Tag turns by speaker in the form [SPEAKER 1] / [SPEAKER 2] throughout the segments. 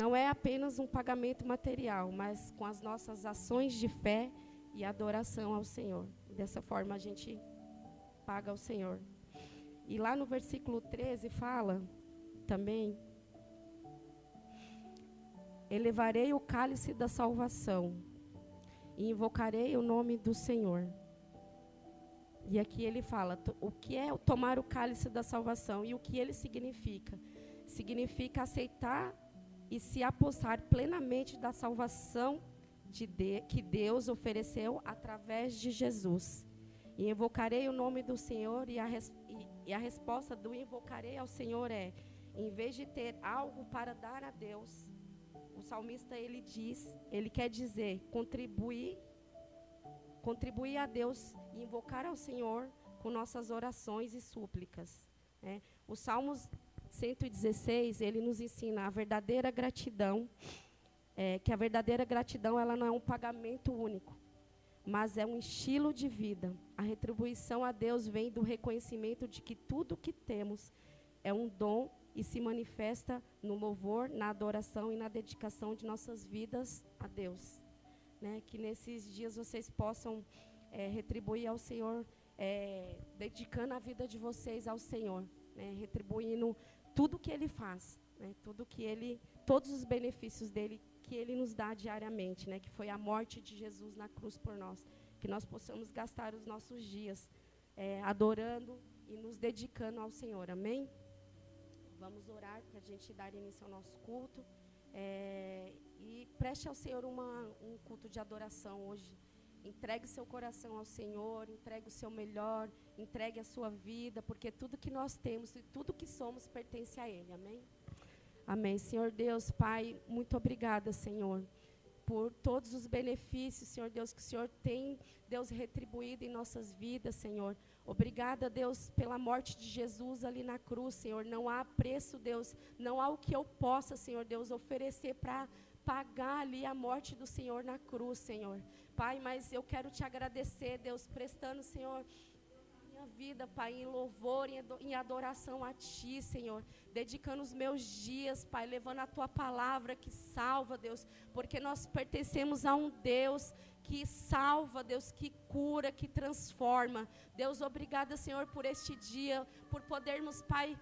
[SPEAKER 1] Não é apenas um pagamento material, mas com as nossas ações de fé e adoração ao Senhor. Dessa forma a gente paga ao Senhor. E lá no versículo 13 fala também: elevarei o cálice da salvação e invocarei o nome do Senhor. E aqui ele fala o que é tomar o cálice da salvação e o que ele significa. Significa aceitar e se apossar plenamente da salvação que Deus ofereceu através de Jesus. E invocarei o nome do Senhor, e a resposta do invocarei ao Senhor é: em vez de ter algo para dar a Deus, o salmista ele quer dizer, contribuir a Deus e invocar ao Senhor com nossas orações e súplicas, né? O Salmos 116, ele nos ensina a verdadeira gratidão, que a verdadeira gratidão ela não é um pagamento único, mas é um estilo de vida. A retribuição a Deus vem do reconhecimento de que tudo que temos é um dom e se manifesta no louvor, na adoração e na dedicação de nossas vidas a Deus, né? Que nesses dias vocês possam retribuir ao Senhor, dedicando a vida de vocês ao Senhor, né? Retribuindo tudo que Ele faz, né? Todos os benefícios dele que Ele nos dá diariamente, né? Que foi a morte de Jesus na cruz por nós. Que nós possamos gastar os nossos dias adorando e nos dedicando ao Senhor. Amém? Vamos orar para a gente dar início ao nosso culto. E preste ao Senhor um culto de adoração hoje. Entregue seu coração ao Senhor, entregue o seu melhor, entregue a sua vida, porque tudo que nós temos e tudo que somos pertence a Ele. Amém? Amém. Senhor Deus, Pai, muito obrigada, Senhor, por todos os benefícios, Senhor Deus, que o Senhor tem, Deus, retribuído em nossas vidas, Senhor. Obrigada, Deus, pela morte de Jesus ali na cruz, Senhor. Não há preço, Deus, não há o que eu possa, Senhor Deus, oferecer para pagar ali a morte do Senhor na cruz, Senhor. Pai, mas eu quero te agradecer, Deus, prestando, Senhor, minha vida, Pai, em louvor, em adoração a Ti, Senhor, dedicando os meus dias, Pai, levando a Tua palavra que salva, Deus, porque nós pertencemos a um Deus que salva, Deus, que cura, que transforma. Deus, obrigada, Senhor, por este dia, por podermos, Pai,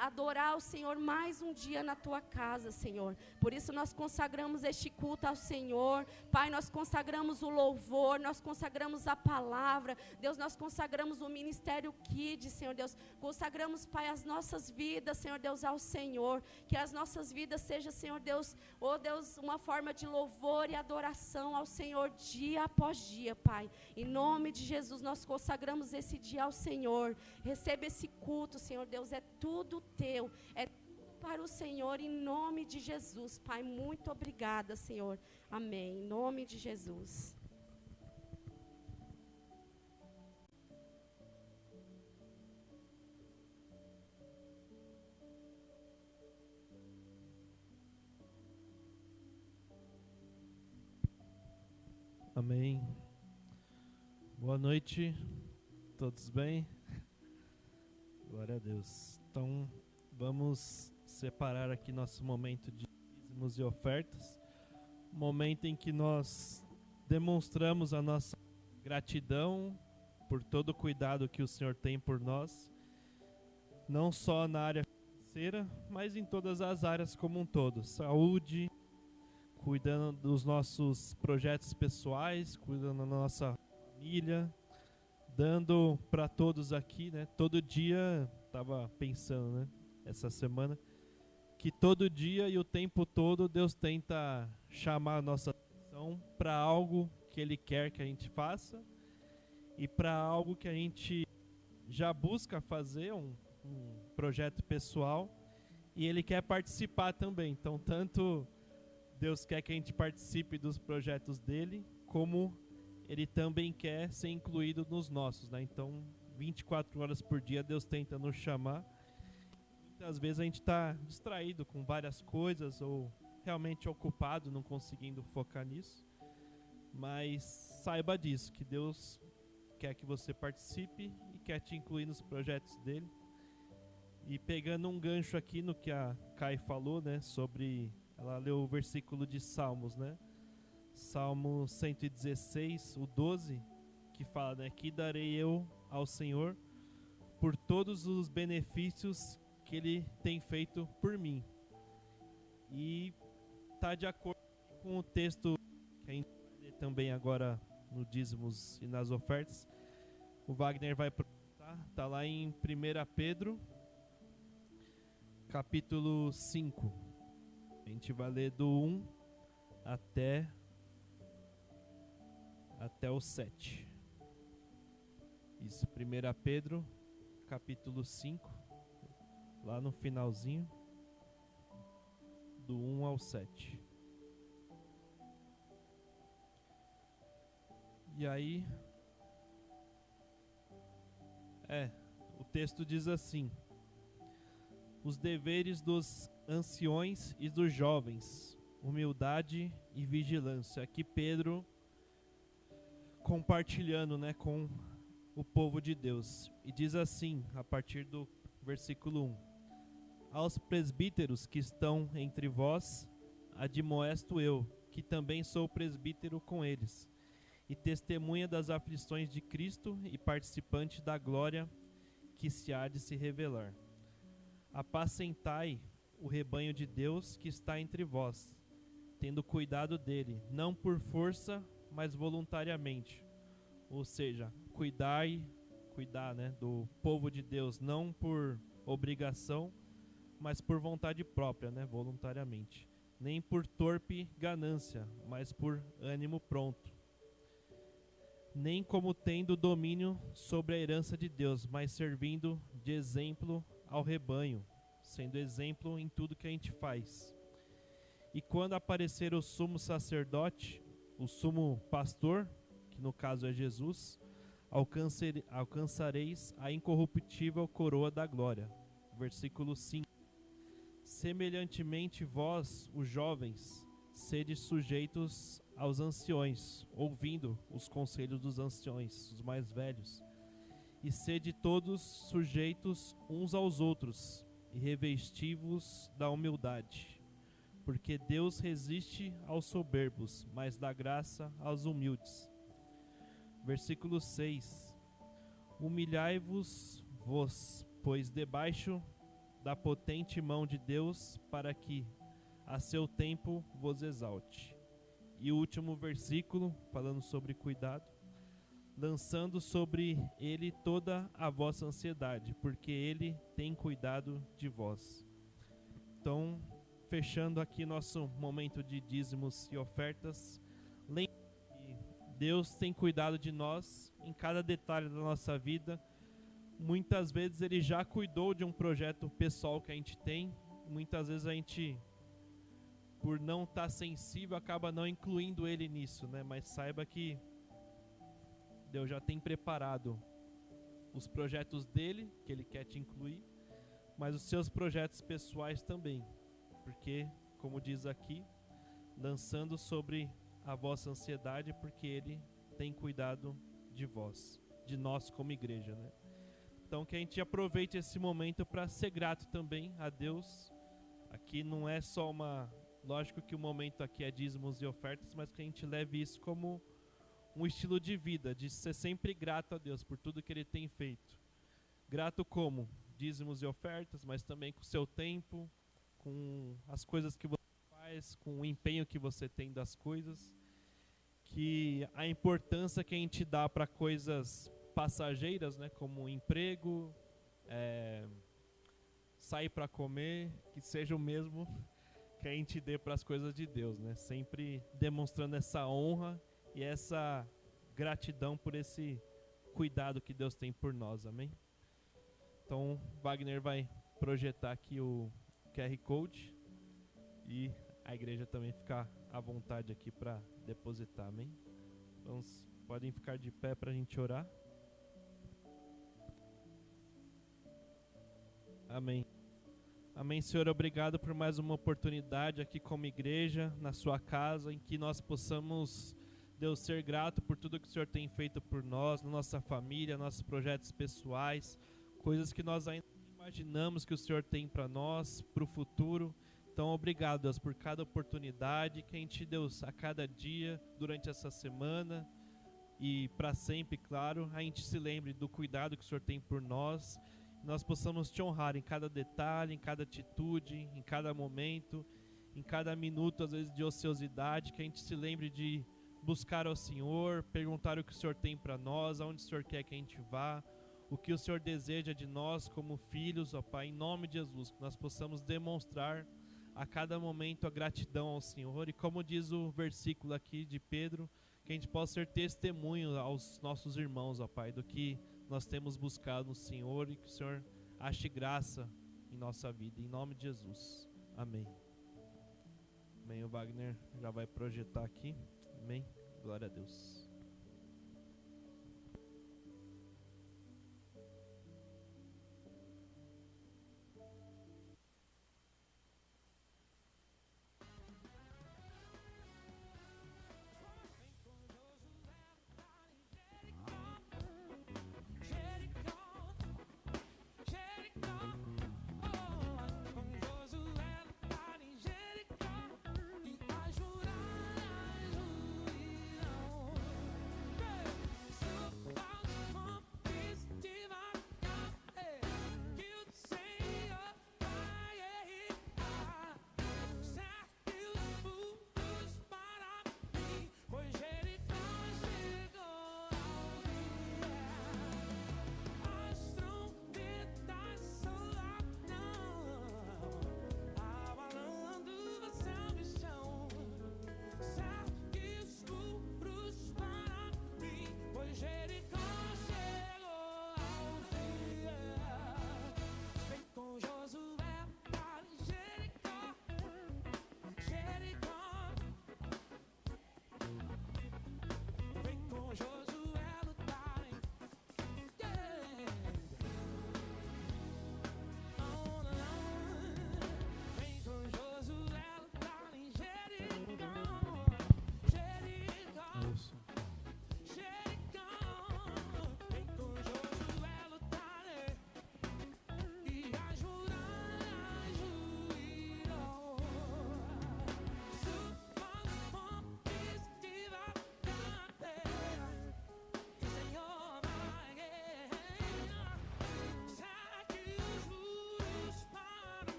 [SPEAKER 1] adorar o Senhor mais um dia na Tua casa, Senhor. Por isso nós consagramos este culto ao Senhor, Pai, nós consagramos o louvor, nós consagramos a palavra, Deus, nós consagramos o Ministério Kids, Senhor Deus, consagramos, Pai, as nossas vidas, Senhor Deus, ao Senhor, que as nossas vidas sejam, Senhor Deus, oh Deus, uma forma de louvor e adoração ao Senhor dia após dia, Pai. Em nome de Jesus, nós consagramos esse dia ao Senhor. Receba esse culto, Senhor Deus, é tudo teu, é tudo para o Senhor, em nome de Jesus, Pai. Muito obrigada, Senhor. Amém. Em nome de Jesus.
[SPEAKER 2] Amém. Boa noite, todos bem? Glória a Deus. Então, vamos separar aqui nosso momento de dízimos e ofertas, momento em que nós demonstramos a nossa gratidão por todo o cuidado que o Senhor tem por nós, não só na área financeira, mas em todas as áreas como um todo, saúde, cuidando dos nossos projetos pessoais, cuidando da nossa família, dando para todos aqui, né? Todo dia, estava pensando, né? Essa semana, que todo dia e o tempo todo Deus tenta chamar a nossa atenção para algo que Ele quer que a gente faça e para algo que a gente já busca fazer, um projeto pessoal, e Ele quer participar também. Então, tanto Deus quer que a gente participe dos projetos dele, como Ele também quer ser incluído nos nossos, né? Então, 24 horas por dia, Deus tenta nos chamar. Muitas vezes a gente está distraído com várias coisas, ou realmente ocupado, não conseguindo focar nisso. Mas saiba disso, que Deus quer que você participe e quer te incluir nos projetos dele. E pegando um gancho aqui no que a Kai falou, né, sobre ela leu o versículo de Salmos, né? Salmo 116, o 12, que fala, né? Que darei eu ao Senhor por todos os benefícios que Ele tem feito por mim. E está de acordo com o texto que a gente vai ler também agora no dízimos e nas ofertas. O Wagner vai projetar, está lá em 1 Pedro, capítulo 5. A gente vai ler do 1 até o 7. Isso, 1 Pedro, capítulo 5, lá no finalzinho, do 1 ao 7. E aí, o texto diz assim: os deveres dos anciões e dos jovens, humildade e vigilância. Aqui Pedro compartilhando, né, com o povo de Deus. E diz assim, a partir do versículo 1: aos presbíteros que estão entre vós, admoesto eu, que também sou presbítero com eles, e testemunha das aflições de Cristo e participante da glória que se há de se revelar. Apacentai o rebanho de Deus que está entre vós, tendo cuidado dele, não por força, mas voluntariamente. Ou seja, cuidar, né, do povo de Deus, não por obrigação, mas por vontade própria, né, voluntariamente. Nem por torpe ganância, mas por ânimo pronto. Nem como tendo domínio sobre a herança de Deus, mas servindo de exemplo ao rebanho, sendo exemplo em tudo que a gente faz. E quando aparecer o sumo sacerdote, o sumo pastor, que no caso é Jesus, alcançareis a incorruptível coroa da glória. Versículo 5. Semelhantemente vós, os jovens, sede sujeitos aos anciões, ouvindo os conselhos dos anciões, os mais velhos, e sede todos sujeitos uns aos outros, e revesti-vos da humildade, porque Deus resiste aos soberbos, mas dá graça aos humildes. Versículo 6. Humilhai-vos vós, pois debaixo da potente mão de Deus, para que a seu tempo vos exalte. E o último versículo, falando sobre cuidado: lançando sobre ele toda a vossa ansiedade, porque ele tem cuidado de vós. Então, fechando aqui nosso momento de dízimos e ofertas, lembre que Deus tem cuidado de nós em cada detalhe da nossa vida. Muitas vezes Ele já cuidou de um projeto pessoal que a gente tem. Muitas vezes a gente, por não estar sensível, acaba não incluindo Ele nisso, né? Mas saiba que Deus já tem preparado os projetos dele, que Ele quer te incluir, mas os seus projetos pessoais também. Porque, como diz aqui, lançando sobre a vossa ansiedade, porque Ele tem cuidado de vós, de nós como igreja, né? Então que a gente aproveite esse momento para ser grato também a Deus. Aqui não é só lógico que o momento aqui é dízimos e ofertas, mas que a gente leve isso como um estilo de vida, de ser sempre grato a Deus por tudo que Ele tem feito. Grato como? Dízimos e ofertas, mas também com o seu tempo, com as coisas que você faz, com o empenho que você tem das coisas, que a importância que a gente dá para coisas passageiras, né, como emprego, sair para comer, que seja o mesmo que a gente dê para as coisas de Deus, né? Sempre demonstrando essa honra e essa gratidão por esse cuidado que Deus tem por nós, amém? Então, Wagner vai projetar aqui o QR Code e a igreja também ficar à vontade aqui para depositar, amém? Então, podem ficar de pé para a gente orar. Amém. Amém, Senhor, obrigado por mais uma oportunidade aqui como igreja, na sua casa, em que nós possamos, Deus, ser grato por tudo que o Senhor tem feito por nós, na nossa família, nossos projetos pessoais, coisas que nós ainda não imaginamos que o Senhor tem para nós, para o futuro. Então, obrigado, Deus, por cada oportunidade que a gente, Deus, a cada dia, durante essa semana e para sempre, claro, a gente se lembre do cuidado que o Senhor tem por nós, e nós possamos te honrar em cada detalhe, em cada atitude, em cada momento, em cada minuto, às vezes, de ociosidade, que a gente se lembre de buscar ao Senhor, perguntar o que o Senhor tem para nós, aonde o Senhor quer que a gente vá, o que o Senhor deseja de nós como filhos, ó Pai, em nome de Jesus, que nós possamos demonstrar a cada momento a gratidão ao Senhor, e como diz o versículo aqui de Pedro, que a gente possa ser testemunho aos nossos irmãos, ó Pai, do que nós temos buscado no Senhor, e que o Senhor ache graça em nossa vida, em nome de Jesus, amém. Amém, o Wagner já vai projetar aqui, amém, glória a Deus.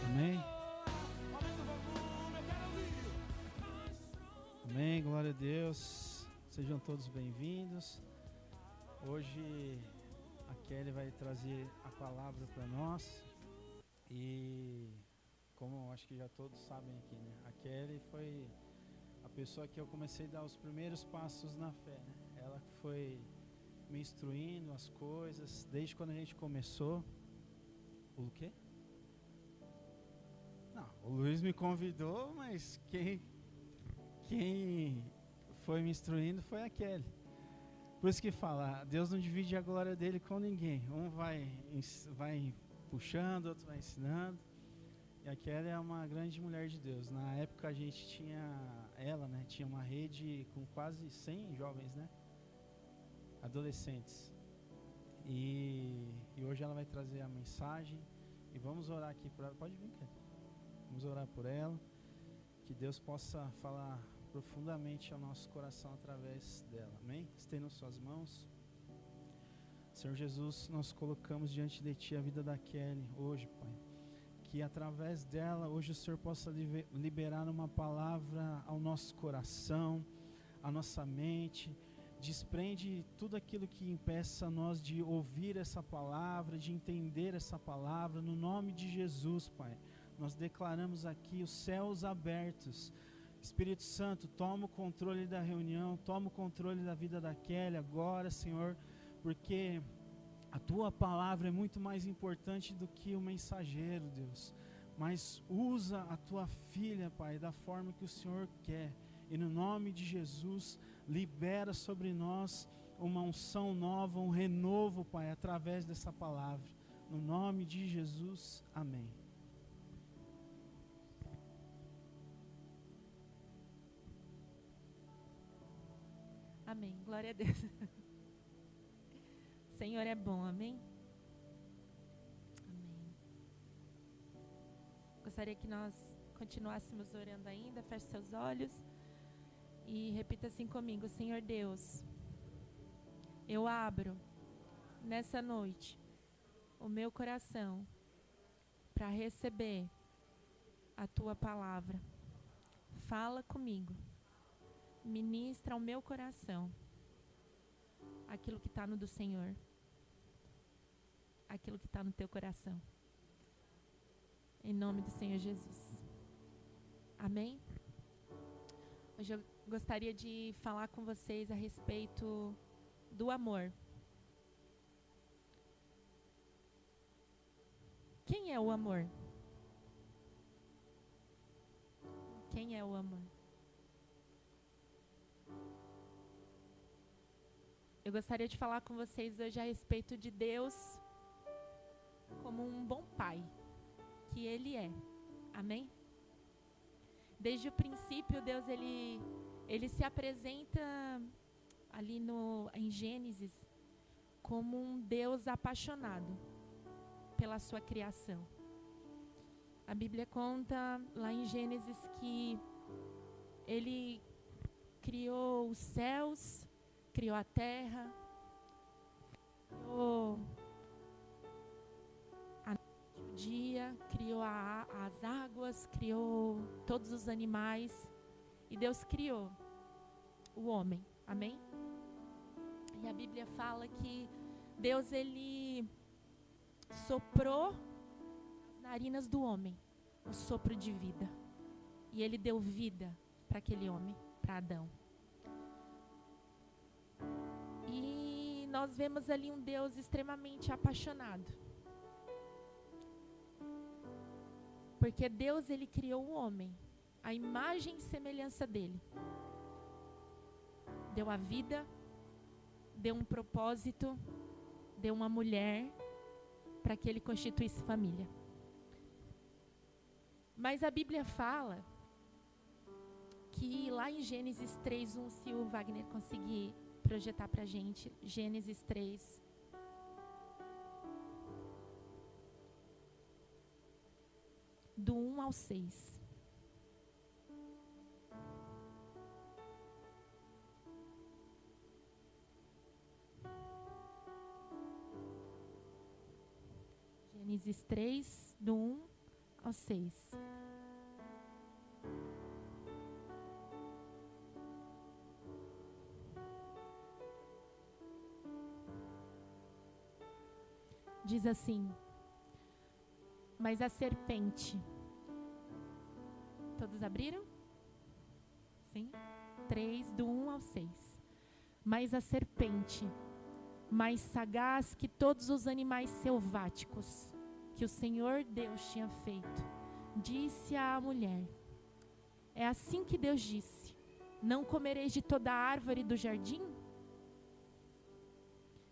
[SPEAKER 3] Amém. Amém, glória a Deus. Sejam todos bem-vindos. Hoje a Kelly vai trazer a palavra para nós. E como acho que já todos sabem aqui, né? A Kelly foi a pessoa que eu comecei a dar os primeiros passos na fé, né? Ela foi me instruindo as coisas desde quando a gente começou. O quê? Não, o Luiz me convidou, mas quem foi me instruindo foi a Kelly. Por isso que fala, Deus não divide a glória dele com ninguém. Um vai puxando, outro vai ensinando. E a Kelly é uma grande mulher de Deus. Na época a gente tinha uma rede com quase 100 jovens, né? Adolescentes. E hoje ela vai trazer a mensagem. E vamos orar aqui por ela. Pode vir, Kelly. Vamos orar por ela, que Deus possa falar profundamente ao nosso coração através dela, amém? Estenda suas mãos. Senhor Jesus, nós colocamos diante de Ti a vida da Kelly hoje, Pai, que através dela, hoje o Senhor possa liberar uma palavra ao nosso coração, à nossa mente. Desprende tudo aquilo que impeça nós de ouvir essa palavra, de entender essa palavra, no nome de Jesus, Pai. Nós declaramos aqui os céus abertos. Espírito Santo, toma o controle da reunião, toma o controle da vida da Kelly agora, Senhor, porque a Tua palavra é muito mais importante do que o mensageiro, Deus. Mas usa a Tua filha, Pai, da forma que o Senhor quer. E no nome de Jesus, libera sobre nós uma unção nova, um renovo, Pai, através dessa palavra. No nome de Jesus, amém.
[SPEAKER 4] Amém, glória a Deus. Senhor é bom, amém? Amém. gostaria que nós continuássemos orando ainda. Feche seus olhos e repita assim comigo: Senhor Deus, eu abro nessa noite o meu coração para receber a tua palavra. Fala comigo, ministra ao meu coração aquilo que está no do Senhor, aquilo que está no teu coração. Em nome do Senhor Jesus. Amém? Hoje eu gostaria de falar com vocês a respeito do amor. Quem é o amor? Quem é o amor? Eu gostaria de falar com vocês hoje a respeito de Deus como um bom pai, que Ele é. Amém? Desde o princípio, Deus ele se apresenta ali em Gênesis como um Deus apaixonado pela sua criação. A Bíblia conta lá em Gênesis que Ele criou os céus, criou a terra, criou o dia, criou as águas, criou todos os animais, e Deus criou o homem. Amém? E a Bíblia fala que Deus, Ele soprou nas narinas do homem o sopro de vida, e Ele deu vida para aquele homem, para Adão. E nós vemos ali um Deus extremamente apaixonado, porque Deus, Ele criou o homem, a imagem e semelhança dele. Deu a vida, deu um propósito, deu uma mulher para que ele constituísse família. Mas a Bíblia fala que lá em Gênesis 3:1, se o Wagner conseguir projetar para a gente, Gênesis 3, do 1 ao 6. Gênesis 3, do 1 ao 6. Diz assim: mas a serpente... Todos abriram? Sim? 3, do 1 ao 6. Mas a serpente, mais sagaz que todos os animais selváticos que o Senhor Deus tinha feito, disse à mulher: é assim que Deus disse: não comereis de toda a árvore do jardim?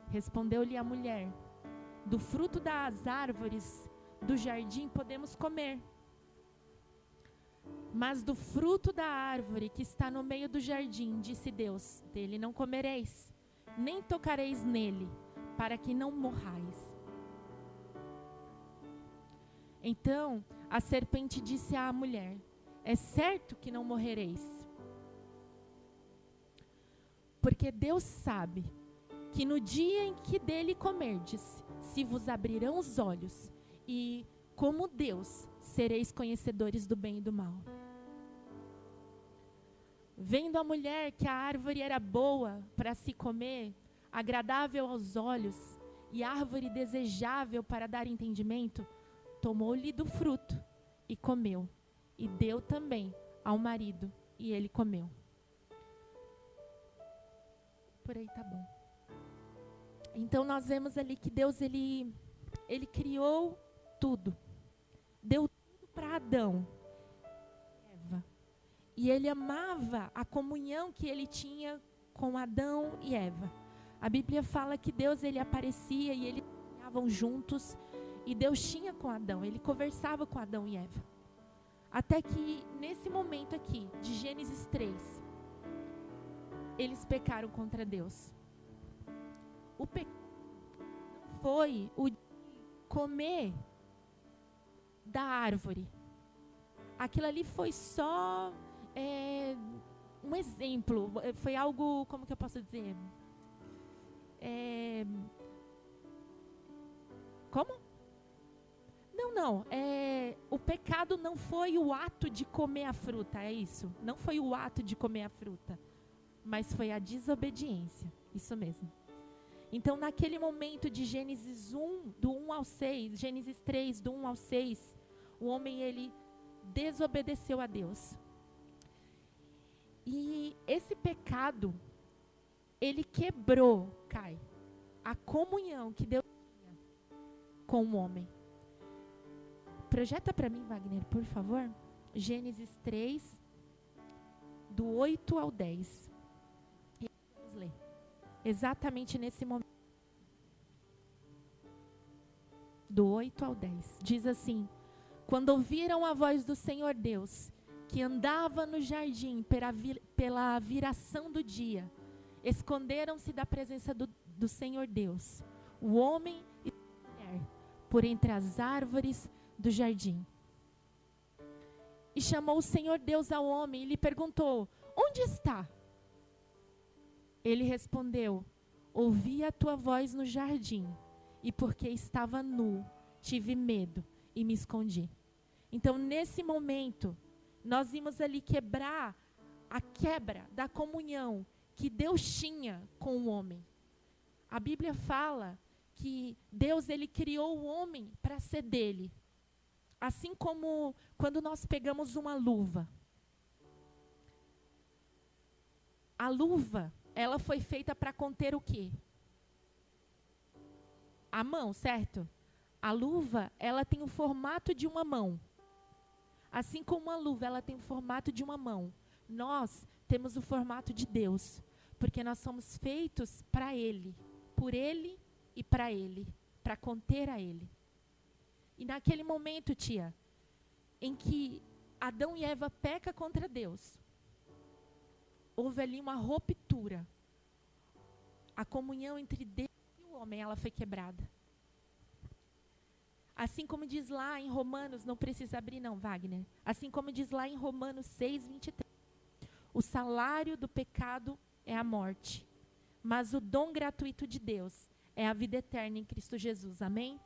[SPEAKER 4] Respondeu-lhe a mulher: do fruto das árvores do jardim podemos comer, mas do fruto da árvore que está no meio do jardim, disse Deus, dele não comereis, nem tocareis nele, para que não morrais. Então a serpente disse à mulher: é certo que não morrereis, porque Deus sabe que no dia em que dele comerdes, se vos abrirão os olhos, e, como Deus, sereis conhecedores do bem e do mal. Vendo a mulher que a árvore era boa para se comer, agradável aos olhos, e árvore desejável para dar entendimento, tomou-lhe do fruto e comeu, e deu também ao marido, e ele comeu. Por aí tá bom. Então nós vemos ali que Deus, ele criou tudo. Deu tudo para Adão, Eva. E ele amava a comunhão que ele tinha com Adão e Eva. A Bíblia fala que Deus, ele aparecia e eles caminhavam juntos. E Deus tinha com Adão, ele conversava com Adão e Eva. Até que nesse momento aqui, de Gênesis 3, eles pecaram contra Deus. O pecado não foi o de comer da árvore, aquilo ali foi só um exemplo, foi algo, como que eu posso dizer? Como? Não. O pecado não foi o ato de comer a fruta, é isso. Não foi o ato de comer a fruta, mas foi a desobediência. Isso mesmo. Então, naquele momento de Gênesis 1, do 1 ao 6, Gênesis 3, do 1 ao 6, o homem, ele desobedeceu a Deus. E esse pecado, ele quebrou, a comunhão que Deus tinha com o homem. Projeta para mim, Wagner, por favor. Gênesis 3, do 8 ao 10. Vamos ler. Exatamente nesse momento. Do 8 ao 10. Diz assim: quando ouviram a voz do Senhor Deus, que andava no jardim pela viração do dia, esconderam-se da presença do Senhor Deus, o homem e a mulher, por entre as árvores do jardim. E chamou o Senhor Deus ao homem e lhe perguntou: onde está? Ele respondeu: ouvi a tua voz no jardim, e porque estava nu, tive medo e me escondi. Então, nesse momento, nós vimos ali quebrar a quebra da comunhão que Deus tinha com o homem. A Bíblia fala que Deus, ele criou o homem para ser dele. Assim como quando nós pegamos uma luva. A luva, ela foi feita para conter o quê? A mão, certo? A luva, ela tem o formato de uma mão. Assim como a luva, ela tem o formato de uma mão. Nós temos o formato de Deus, porque nós somos feitos para Ele, por Ele e para Ele, para conter a Ele. E naquele momento, tia, em que Adão e Eva pecam contra Deus, houve ali uma ruptura. A comunhão entre Deus e o homem, ela foi quebrada. Assim como diz lá em Romanos, não precisa abrir não, Wagner. Assim como diz lá em Romanos 6, 23. O salário do pecado é a morte, mas o dom gratuito de Deus é a vida eterna em Cristo Jesus. Amém?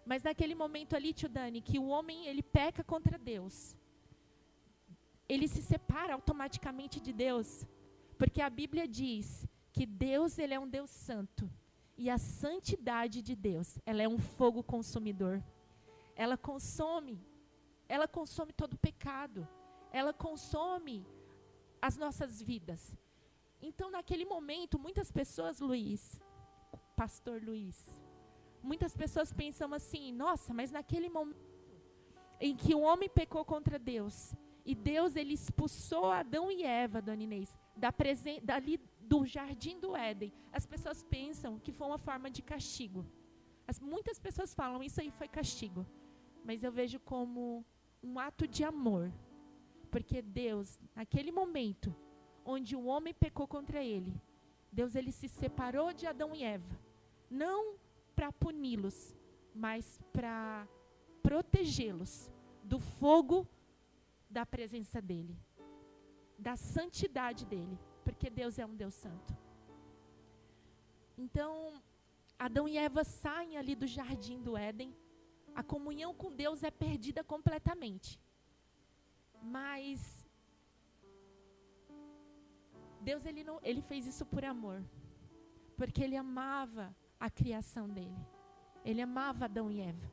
[SPEAKER 4] Mas naquele momento ali, tio Dani, que o homem, ele peca contra Deus. Ele se separa automaticamente de Deus, porque a Bíblia diz que Deus, ele é um Deus santo. E a santidade de Deus, ela é um fogo consumidor. Ela consome todo o pecado. Ela consome as nossas vidas. Então, naquele momento, muitas pessoas, pastor Luiz, muitas pessoas pensam assim: nossa, mas naquele momento em que o homem pecou contra Deus, e Deus, ele expulsou Adão e Eva, dona Inês, dali do jardim do Éden, as pessoas pensam que foi uma forma de castigo. Muitas pessoas falam, isso aí foi castigo. Mas eu vejo como um ato de amor. Porque Deus, naquele momento, onde o homem pecou contra ele, Deus, ele se separou de Adão e Eva. Não para puni-los, mas para protegê-los do fogo da presença dele, da santidade dele, porque Deus é um Deus santo. Então, Adão e Eva saem ali do jardim do Éden, a comunhão com Deus é perdida completamente. Mas Deus, ele fez isso por amor, porque ele amava a criação dele. Ele amava Adão e Eva.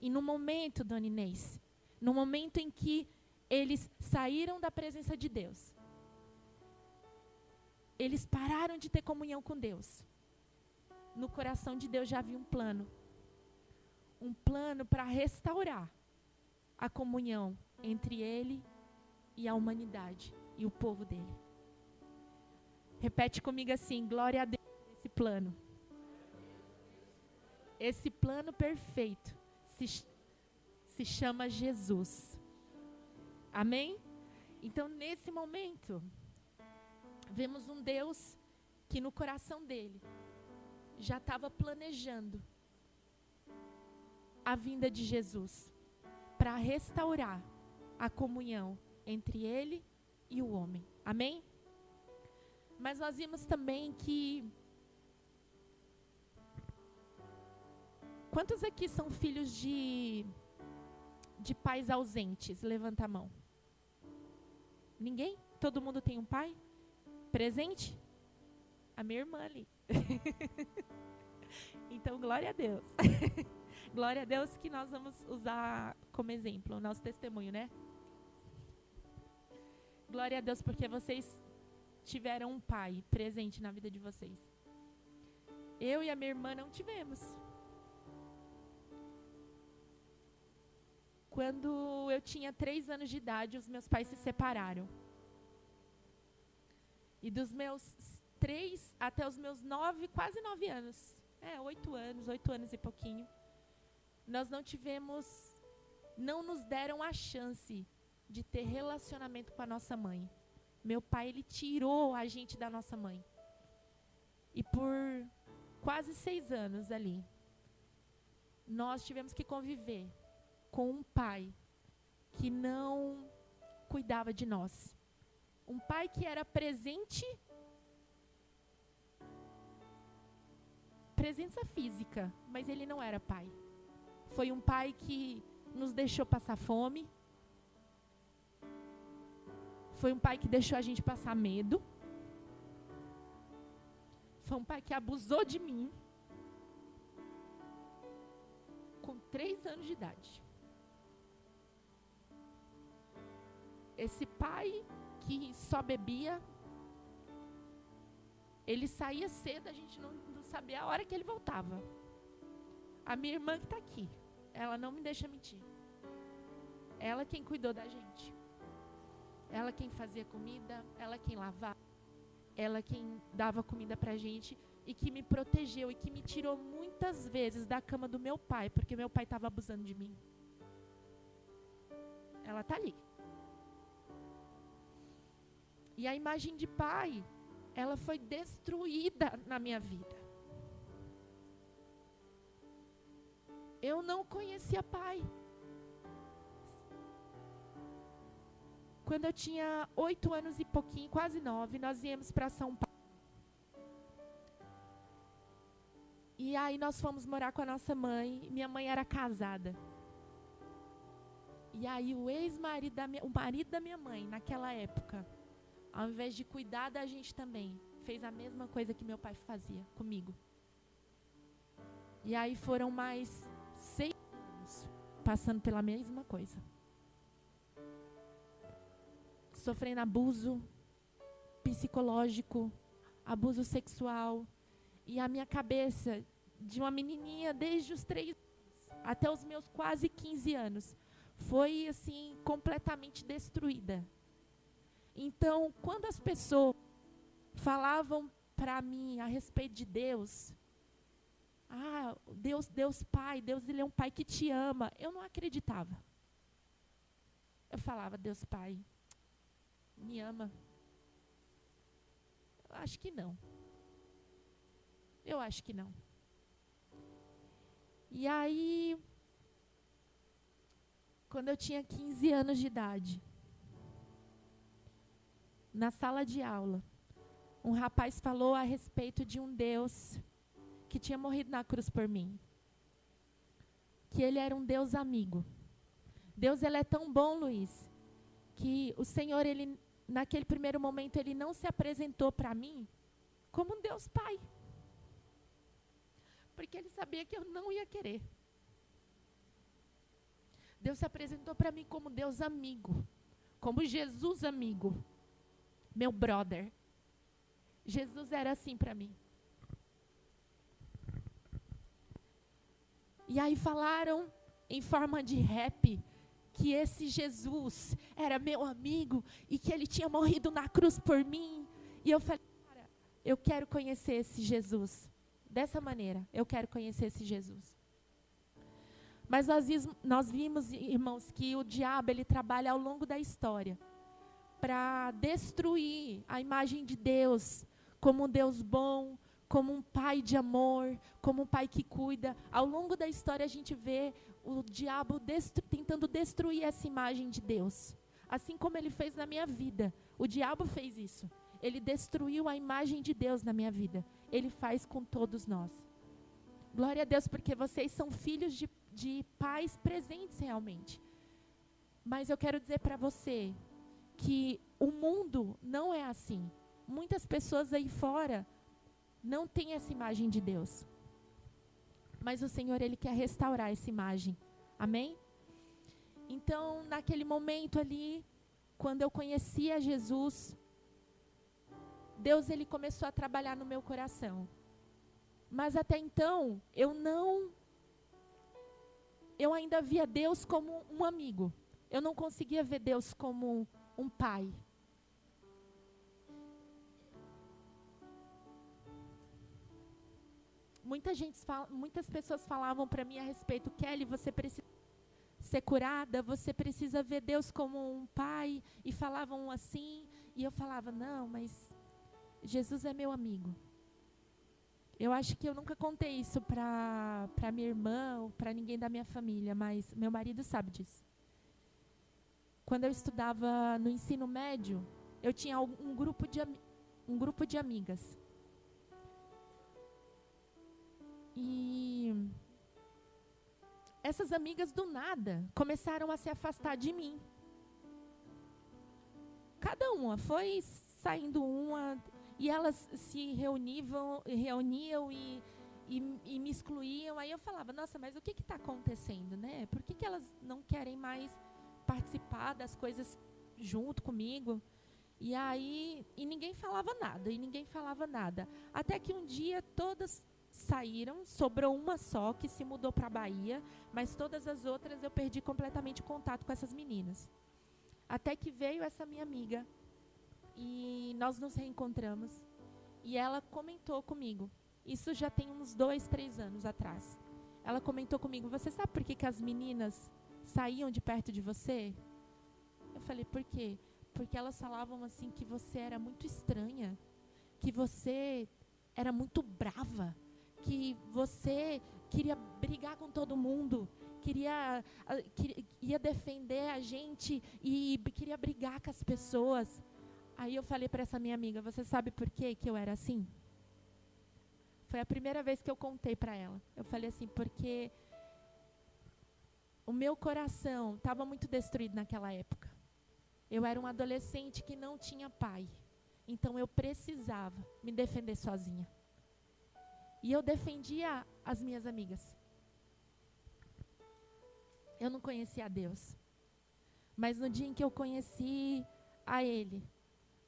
[SPEAKER 4] E no momento, dona Inês, no momento em que eles saíram da presença de Deus, eles pararam de ter comunhão com Deus. No coração de Deus já havia um plano para restaurar a comunhão entre ele e a humanidade e o povo dele. Repete comigo assim: glória a Deus por esse plano. Esse plano perfeito se chama Jesus. Amém? Então, nesse momento, vemos um Deus que no coração dele já estava planejando a vinda de Jesus para restaurar a comunhão entre ele e o homem. Amém? Mas nós vimos também que... Quantos aqui são filhos de pais ausentes? Levanta a mão. Ninguém? Todo mundo tem um pai presente? A minha irmã ali. Então, glória a Deus. Glória a Deus que nós vamos usar como exemplo o nosso testemunho, né? Glória a Deus porque vocês tiveram um pai presente na vida de vocês. Eu e a minha irmã não tivemos. Quando eu tinha 3 anos de idade, os meus pais se separaram. E dos meus 3 até os meus 9, quase 9 anos, 8 anos e pouquinho, nós não nos deram a chance de ter relacionamento com a nossa mãe. Meu pai, ele tirou a gente da nossa mãe. E por quase 6 anos ali, nós tivemos que conviver com um pai que não cuidava de nós. Um pai que era presença física, mas ele não era pai. Foi um pai que nos deixou passar fome. Foi um pai que deixou a gente passar medo. Foi um pai que abusou de mim com 3 anos de idade. Esse pai que só bebia, ele saía cedo, a gente não sabia a hora que ele voltava. A minha irmã que está aqui, ela não me deixa mentir. Ela quem cuidou da gente. Ela quem fazia comida, ela quem lavava, ela quem dava comida pra gente e que me protegeu e que me tirou muitas vezes da cama do meu pai, porque meu pai estava abusando de mim. Ela está ali. E a imagem de pai, ela foi destruída na minha vida. Eu não conhecia pai. Quando eu tinha 8 anos e pouquinho, quase 9, nós íamos para São Paulo. E aí nós fomos morar com a nossa mãe. Minha mãe era casada. E aí o marido da minha mãe, naquela época, ao invés de cuidar da gente também, fez a mesma coisa que meu pai fazia comigo. E aí foram mais 6 anos passando pela mesma coisa. Sofrendo abuso psicológico, abuso sexual. E a minha cabeça, de uma menininha desde os 3 anos até os meus quase 15 anos, foi assim, completamente destruída. Então, quando as pessoas falavam para mim a respeito de Deus, Deus Pai, Deus ele é um Pai que te ama, eu não acreditava. Eu falava, Deus Pai, me ama? Eu acho que não. Eu acho que não. E aí, quando eu tinha 15 anos de idade, na sala de aula, um rapaz falou a respeito de um Deus que tinha morrido na cruz por mim. Que ele era um Deus amigo. Deus, ele é tão bom, Luiz, que o Senhor, ele, naquele primeiro momento, ele não se apresentou para mim como um Deus Pai. Porque ele sabia que eu não ia querer. Deus se apresentou para mim como Deus amigo, como Jesus amigo, meu brother. Jesus era assim para mim. E aí falaram em forma de rap que esse Jesus era meu amigo e que ele tinha morrido na cruz por mim. E eu falei, cara, eu quero conhecer esse Jesus. Dessa maneira, eu quero conhecer esse Jesus. Mas nós vimos, irmãos, que o diabo, ele trabalha ao longo da história para destruir a imagem de Deus como um Deus bom, como um pai de amor, como um pai que cuida. Ao longo da história a gente vê o diabo tentando destruir essa imagem de Deus. Assim como ele fez na minha vida. O diabo fez isso. Ele destruiu a imagem de Deus na minha vida. Ele faz com todos nós. Glória a Deus, porque vocês são filhos de pais presentes realmente. Mas eu quero dizer para você que o mundo não é assim. Muitas pessoas aí fora não têm essa imagem de Deus. Mas o Senhor, Ele quer restaurar essa imagem. Amém? Então, naquele momento ali, quando eu conhecia Jesus, Deus, Ele começou a trabalhar no meu coração. Mas até então, eu ainda via Deus como um amigo. Eu não conseguia ver Deus como um pai. Muitas pessoas falavam para mim a respeito, Kelly, você precisa ser curada, você precisa ver Deus como um pai, e falavam assim, e eu falava, não, mas Jesus é meu amigo. Eu acho que eu nunca contei isso para minha irmã ou para ninguém da minha família, mas meu marido sabe disso. Quando eu estudava no ensino médio, eu tinha um grupo de amigas. E essas amigas do nada começaram a se afastar de mim. Cada uma foi saindo uma, e elas se reuniam e me excluíam. Aí eu falava, nossa, mas o que está acontecendo, né? Por que elas não querem mais participar das coisas junto comigo? E aí, ninguém falava nada, até que um dia todas saíram, sobrou uma só que se mudou para a Bahia, mas todas as outras eu perdi completamente o contato com essas meninas. Até que veio essa minha amiga e nós nos reencontramos e ela comentou comigo, isso já tem uns 2, 3 anos atrás. Ela comentou comigo, você sabe por que as meninas saíam de perto de você? Eu falei, por quê? Porque elas falavam assim que você era muito estranha, que você era muito brava, que você queria brigar com todo mundo, ia defender a gente e queria brigar com as pessoas. Aí eu falei para essa minha amiga, você sabe por que eu era assim? Foi a primeira vez que eu contei para ela. Eu falei assim, porque o meu coração estava muito destruído naquela época. Eu era um adolescente que não tinha pai. Então eu precisava me defender sozinha. E eu defendia as minhas amigas. Eu não conhecia a Deus. Mas no dia em que eu conheci a Ele,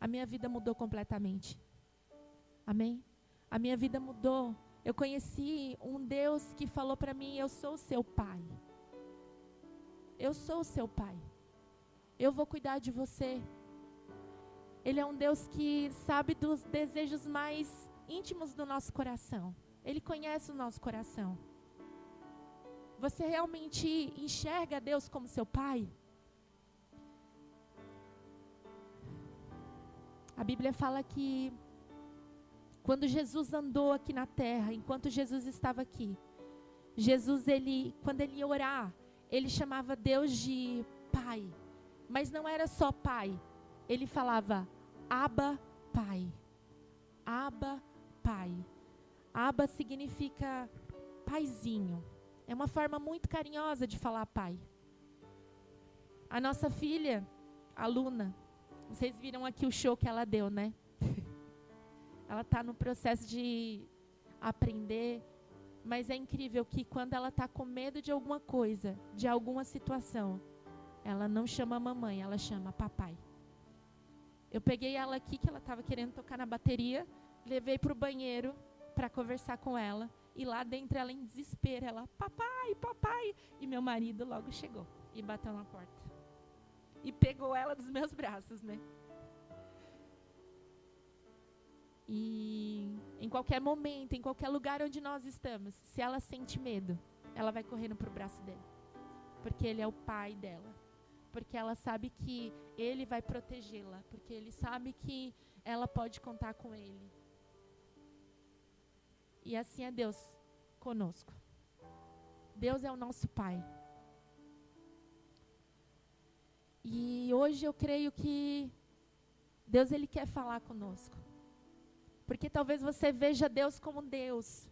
[SPEAKER 4] a minha vida mudou completamente. Amém? A minha vida mudou. Eu conheci um Deus que falou para mim, eu sou o seu pai. Eu sou o seu pai. Eu vou cuidar de você. Ele é um Deus que sabe dos desejos mais íntimos do nosso coração. Ele conhece o nosso coração. Você realmente enxerga Deus como seu pai? A Bíblia fala que quando Jesus andou aqui na terra, enquanto Jesus estava aqui, Jesus, quando ele ia orar, ele chamava Deus de Pai. Mas não era só Pai. Ele falava, Abba, Pai. Abba, Pai. Abba significa paizinho. É uma forma muito carinhosa de falar pai. A nossa filha, a Luna, vocês viram aqui o show que ela deu, né? Ela está no processo de aprender, mas é incrível que quando ela está com medo de alguma coisa, de alguma situação, ela não chama mamãe, ela chama papai. Eu peguei ela aqui, que ela estava querendo tocar na bateria, levei para o banheiro para conversar com ela, e lá dentro ela em desespero, ela, papai, papai, e meu marido logo chegou e bateu na porta. E pegou ela dos meus braços, né? E em qualquer momento, em qualquer lugar onde nós estamos, se ela sente medo, ela vai correndo para o braço dele. Porque ele é o pai dela. Porque ela sabe que ele vai protegê-la. Porque ele sabe que ela pode contar com ele. E assim é Deus conosco. Deus é o nosso pai. E hoje eu creio que Deus, Ele quer falar conosco. Porque talvez você veja Deus como Deus,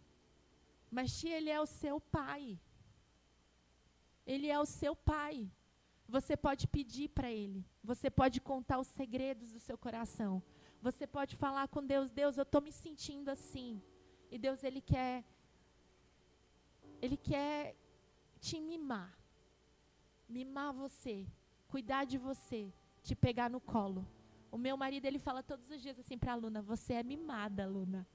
[SPEAKER 4] mas Ele é o seu Pai. Ele é o seu Pai. Você pode pedir para Ele. Você pode contar os segredos do seu coração. Você pode falar com Deus, Deus, eu estou me sentindo assim. E Deus, Ele quer te mimar. Mimar você. Cuidar de você. Te pegar no colo. O meu marido, ele fala todos os dias assim para a Luna, você é mimada, Luna.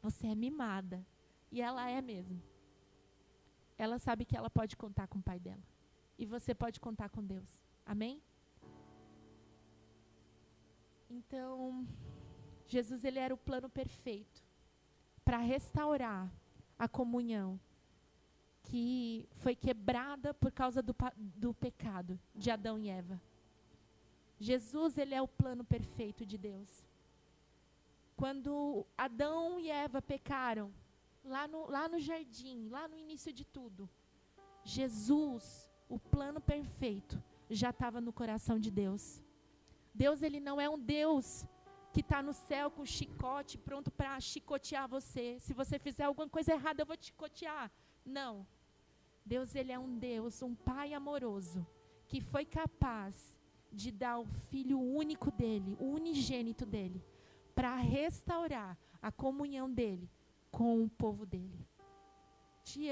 [SPEAKER 4] Você é mimada. E ela é mesmo. Ela sabe que ela pode contar com o pai dela. E você pode contar com Deus. Amém? Então, Jesus, ele era o plano perfeito para restaurar a comunhão que foi quebrada por causa do pecado de Adão e Eva. Jesus, ele é o plano perfeito de Deus. Quando Adão e Eva pecaram, lá no jardim, lá no início de tudo, Jesus, o plano perfeito, já estava no coração de Deus. Deus, ele não é um Deus que está no céu com chicote, pronto para chicotear você. Se você fizer alguma coisa errada, eu vou te chicotear. Não. Deus, ele é um Deus, um Pai amoroso, que foi capaz de dar o Filho único dele, o unigênito dele, para restaurar a comunhão dele com o povo dele.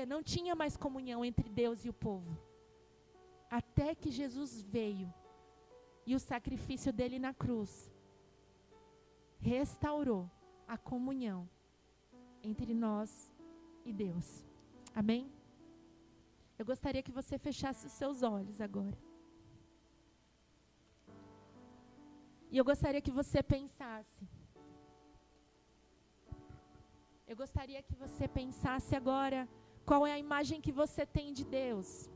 [SPEAKER 4] Não tinha mais comunhão entre Deus e o povo. Até que Jesus veio e o sacrifício dele na cruz restaurou a comunhão entre nós e Deus. Amém? Eu gostaria que você fechasse os seus olhos agora. E eu gostaria que você pensasse. Eu gostaria que você pensasse agora qual é a imagem que você tem de Deus.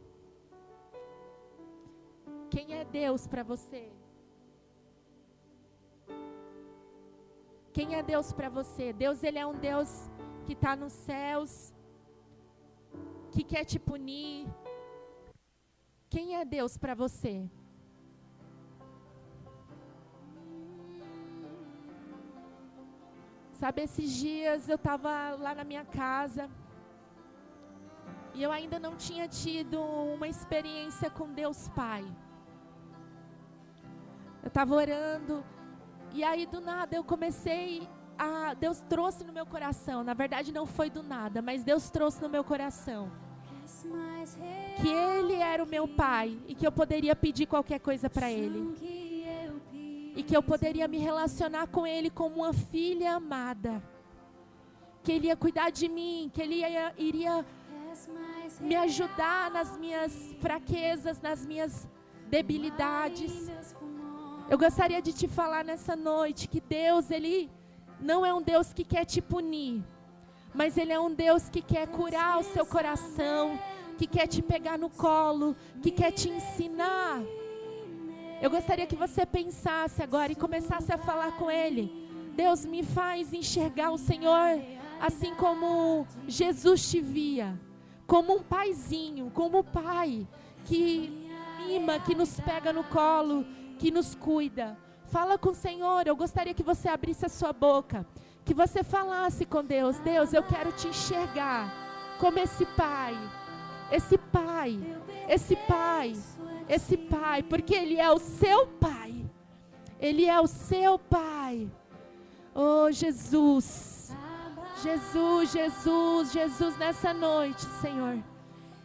[SPEAKER 4] Quem é Deus para você? Quem é Deus para você? Deus, ele é um Deus que está nos céus, que quer te punir. Quem é Deus para você? Sabe, esses dias eu estava lá na minha casa e eu ainda não tinha tido uma experiência com Deus Pai. Eu estava orando e aí do nada eu comecei a... Deus trouxe no meu coração, na verdade não foi do nada, mas Deus trouxe no meu coração que Ele era o meu Pai e que eu poderia pedir qualquer coisa para Ele. E que eu poderia me relacionar com Ele como uma filha amada. Que Ele ia cuidar de mim, que Ele iria me ajudar nas minhas fraquezas, nas minhas debilidades. Eu gostaria de te falar nessa noite que Deus, Ele não é um Deus que quer te punir, mas Ele é um Deus que quer curar o seu coração, que quer te pegar no colo, que quer te ensinar. Eu gostaria que você pensasse agora e começasse a falar com Ele. Deus, me faz enxergar o Senhor assim como Jesus te via. Como um paizinho, como um pai que mima, que nos pega no colo, que nos cuida. Fala com o Senhor. Eu gostaria que você abrisse a sua boca. Que você falasse com Deus. Deus, eu quero te enxergar como esse pai. Esse pai. Esse pai. Esse Pai, porque Ele é o seu Pai. Ele é o seu Pai. Oh, Jesus. Jesus, Jesus, Jesus, nessa noite, Senhor.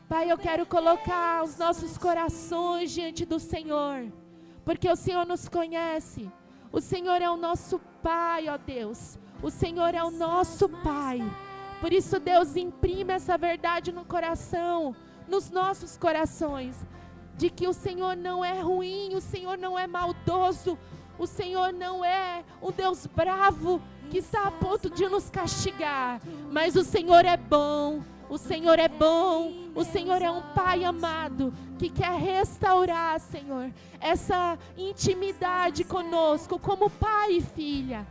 [SPEAKER 4] Pai, eu quero colocar os nossos corações diante do Senhor, porque o Senhor nos conhece. O Senhor é o nosso Pai, ó Deus. O Senhor é o nosso Pai. Por isso, Deus, imprime essa verdade no coração, nos nossos corações, de que o Senhor não é ruim, o Senhor não é maldoso, o Senhor não é um Deus bravo que está a ponto de nos castigar, mas o Senhor é bom, o Senhor é bom, o Senhor é um Pai amado que quer restaurar, Senhor, essa intimidade conosco como pai e filha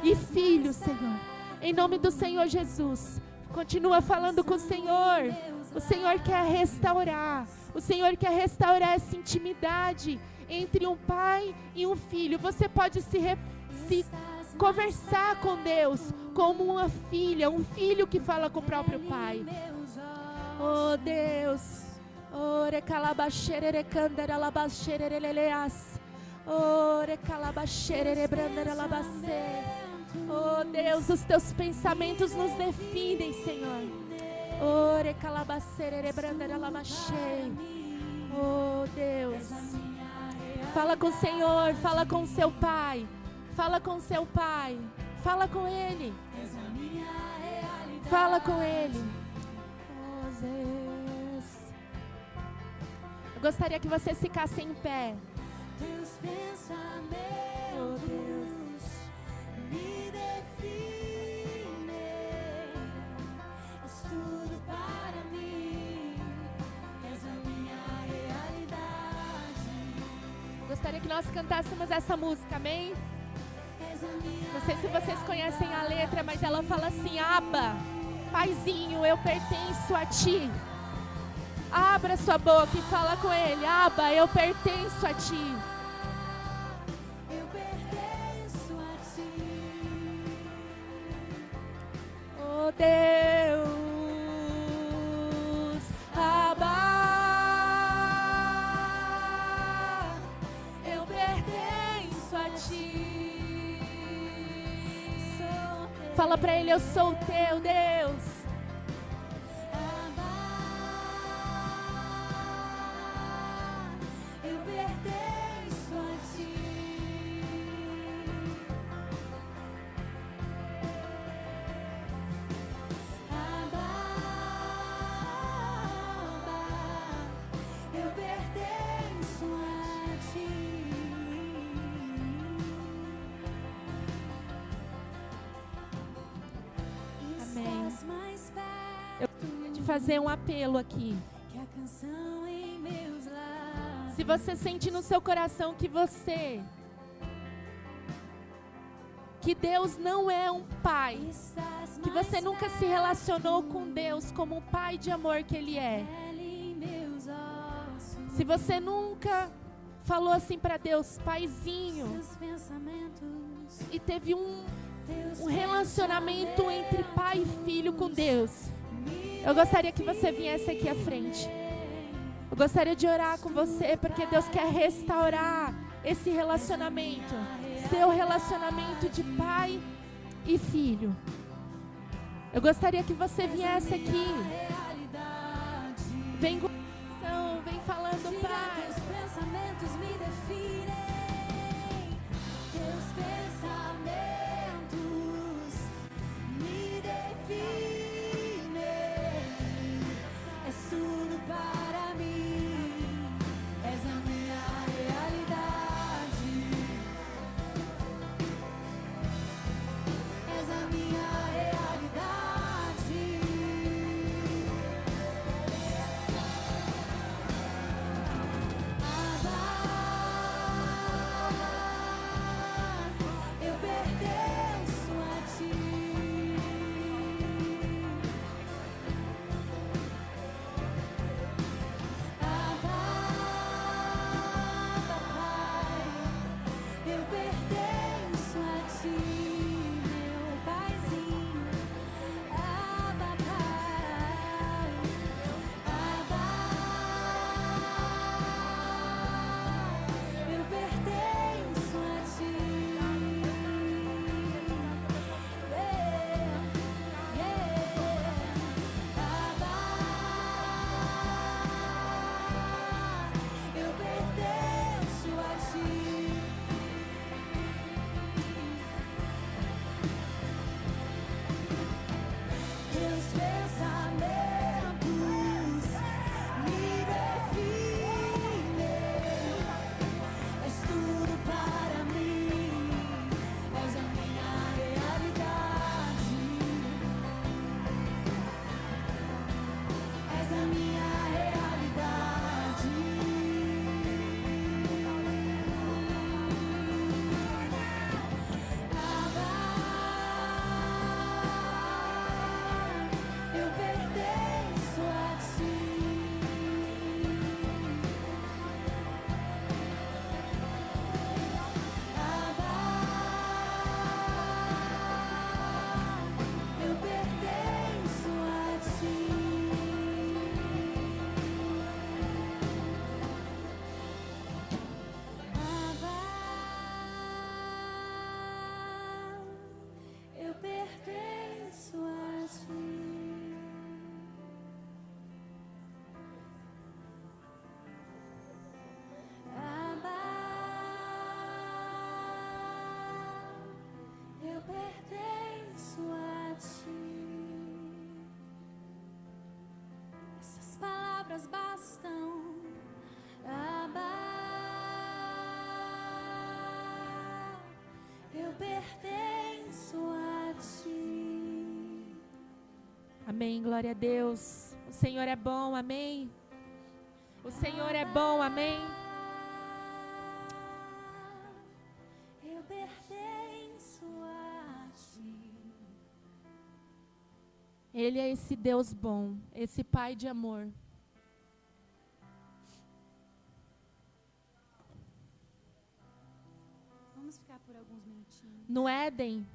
[SPEAKER 4] e filho, Senhor, em nome do Senhor Jesus. Continua falando com o Senhor quer restaurar. O Senhor quer restaurar essa intimidade entre um pai e um filho. Você pode se conversar com Deus como uma filha, um filho que fala com o próprio pai. Oh Deus, ore calabaxerere candere alabaxerereleas, ore calabaxerere brandere alabacê. Oh Deus, os teus pensamentos nos definem, Senhor. Ore calabaxerere brandere alabacê. Oh Deus, fala com o Senhor, fala com o seu pai, fala com o seu pai, fala com Ele, fala com Ele. Oh Deus, eu gostaria que você ficasse em pé.
[SPEAKER 5] Teus pensamentos,
[SPEAKER 4] Oh Deus,
[SPEAKER 5] me definem, és tudo para mim, és a minha realidade,
[SPEAKER 4] gostaria que nós cantássemos essa música, amém?
[SPEAKER 5] és a minha
[SPEAKER 4] Não sei se vocês conhecem a letra, mas ela fala assim: Abba, Paizinho, eu pertenço a ti. Abra sua boca e fala com Ele: Abba, eu pertenço a ti.
[SPEAKER 5] eu pertenço a ti,
[SPEAKER 4] Oh Deus, Abba, eu pertenço a ti.
[SPEAKER 5] sou teu.
[SPEAKER 4] Fala pra Ele: eu sou teu, Deus.
[SPEAKER 5] Eu pertenço a ti, eu pertenço a ti.
[SPEAKER 4] Amém.
[SPEAKER 5] Estás mais
[SPEAKER 4] Eu
[SPEAKER 5] perto
[SPEAKER 4] queria te fazer um apelo aqui.
[SPEAKER 5] que a canção em meus lábios.
[SPEAKER 4] Se você sente no seu coração que Deus não é um pai,
[SPEAKER 5] Estás
[SPEAKER 4] que você
[SPEAKER 5] mais
[SPEAKER 4] nunca se relacionou com Deus como um pai de amor que Ele é.
[SPEAKER 5] pele em meus ossos.
[SPEAKER 4] Se você nunca falou assim para Deus: Paizinho,
[SPEAKER 5] Teus pensamentos,
[SPEAKER 4] e teve um
[SPEAKER 5] teus
[SPEAKER 4] relacionamento entre pai e filho com Deus, eu gostaria que você viesse aqui à frente. Eu gostaria de orar com você, porque Deus quer restaurar esse relacionamento, seu relacionamento de pai e filho. Eu gostaria que você viesse aqui.
[SPEAKER 5] realidade.
[SPEAKER 4] Vem com oração, vem falando: Pai.
[SPEAKER 5] Teus pensamentos me definem. Teus pensamentos me definem. És tudo para mim. És a minha realidade. És a minha realidade. pertenço a ti.
[SPEAKER 4] Amém, glória a Deus. O Senhor é bom, amém. O Senhor é bom, amém.
[SPEAKER 5] Eu pertenço a ti.
[SPEAKER 4] Ele é esse Deus bom, esse Pai de amor.
[SPEAKER 5] Vamos ficar por alguns minutinhos.
[SPEAKER 4] No Éden,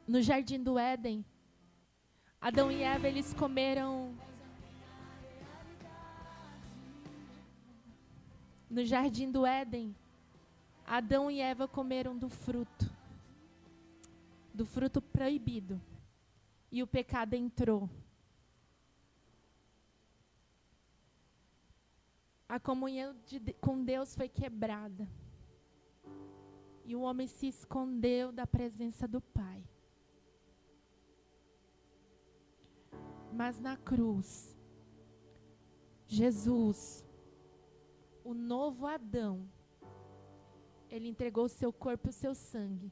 [SPEAKER 4] no jardim do Éden, Adão e Eva, eles comeram. No jardim do Éden, Adão e Eva comeram do fruto proibido. E o pecado entrou. A comunhão com Deus foi quebrada. E o homem se escondeu da presença do Pai. Mas na cruz, Jesus, o novo Adão, ele entregou o seu corpo e o seu sangue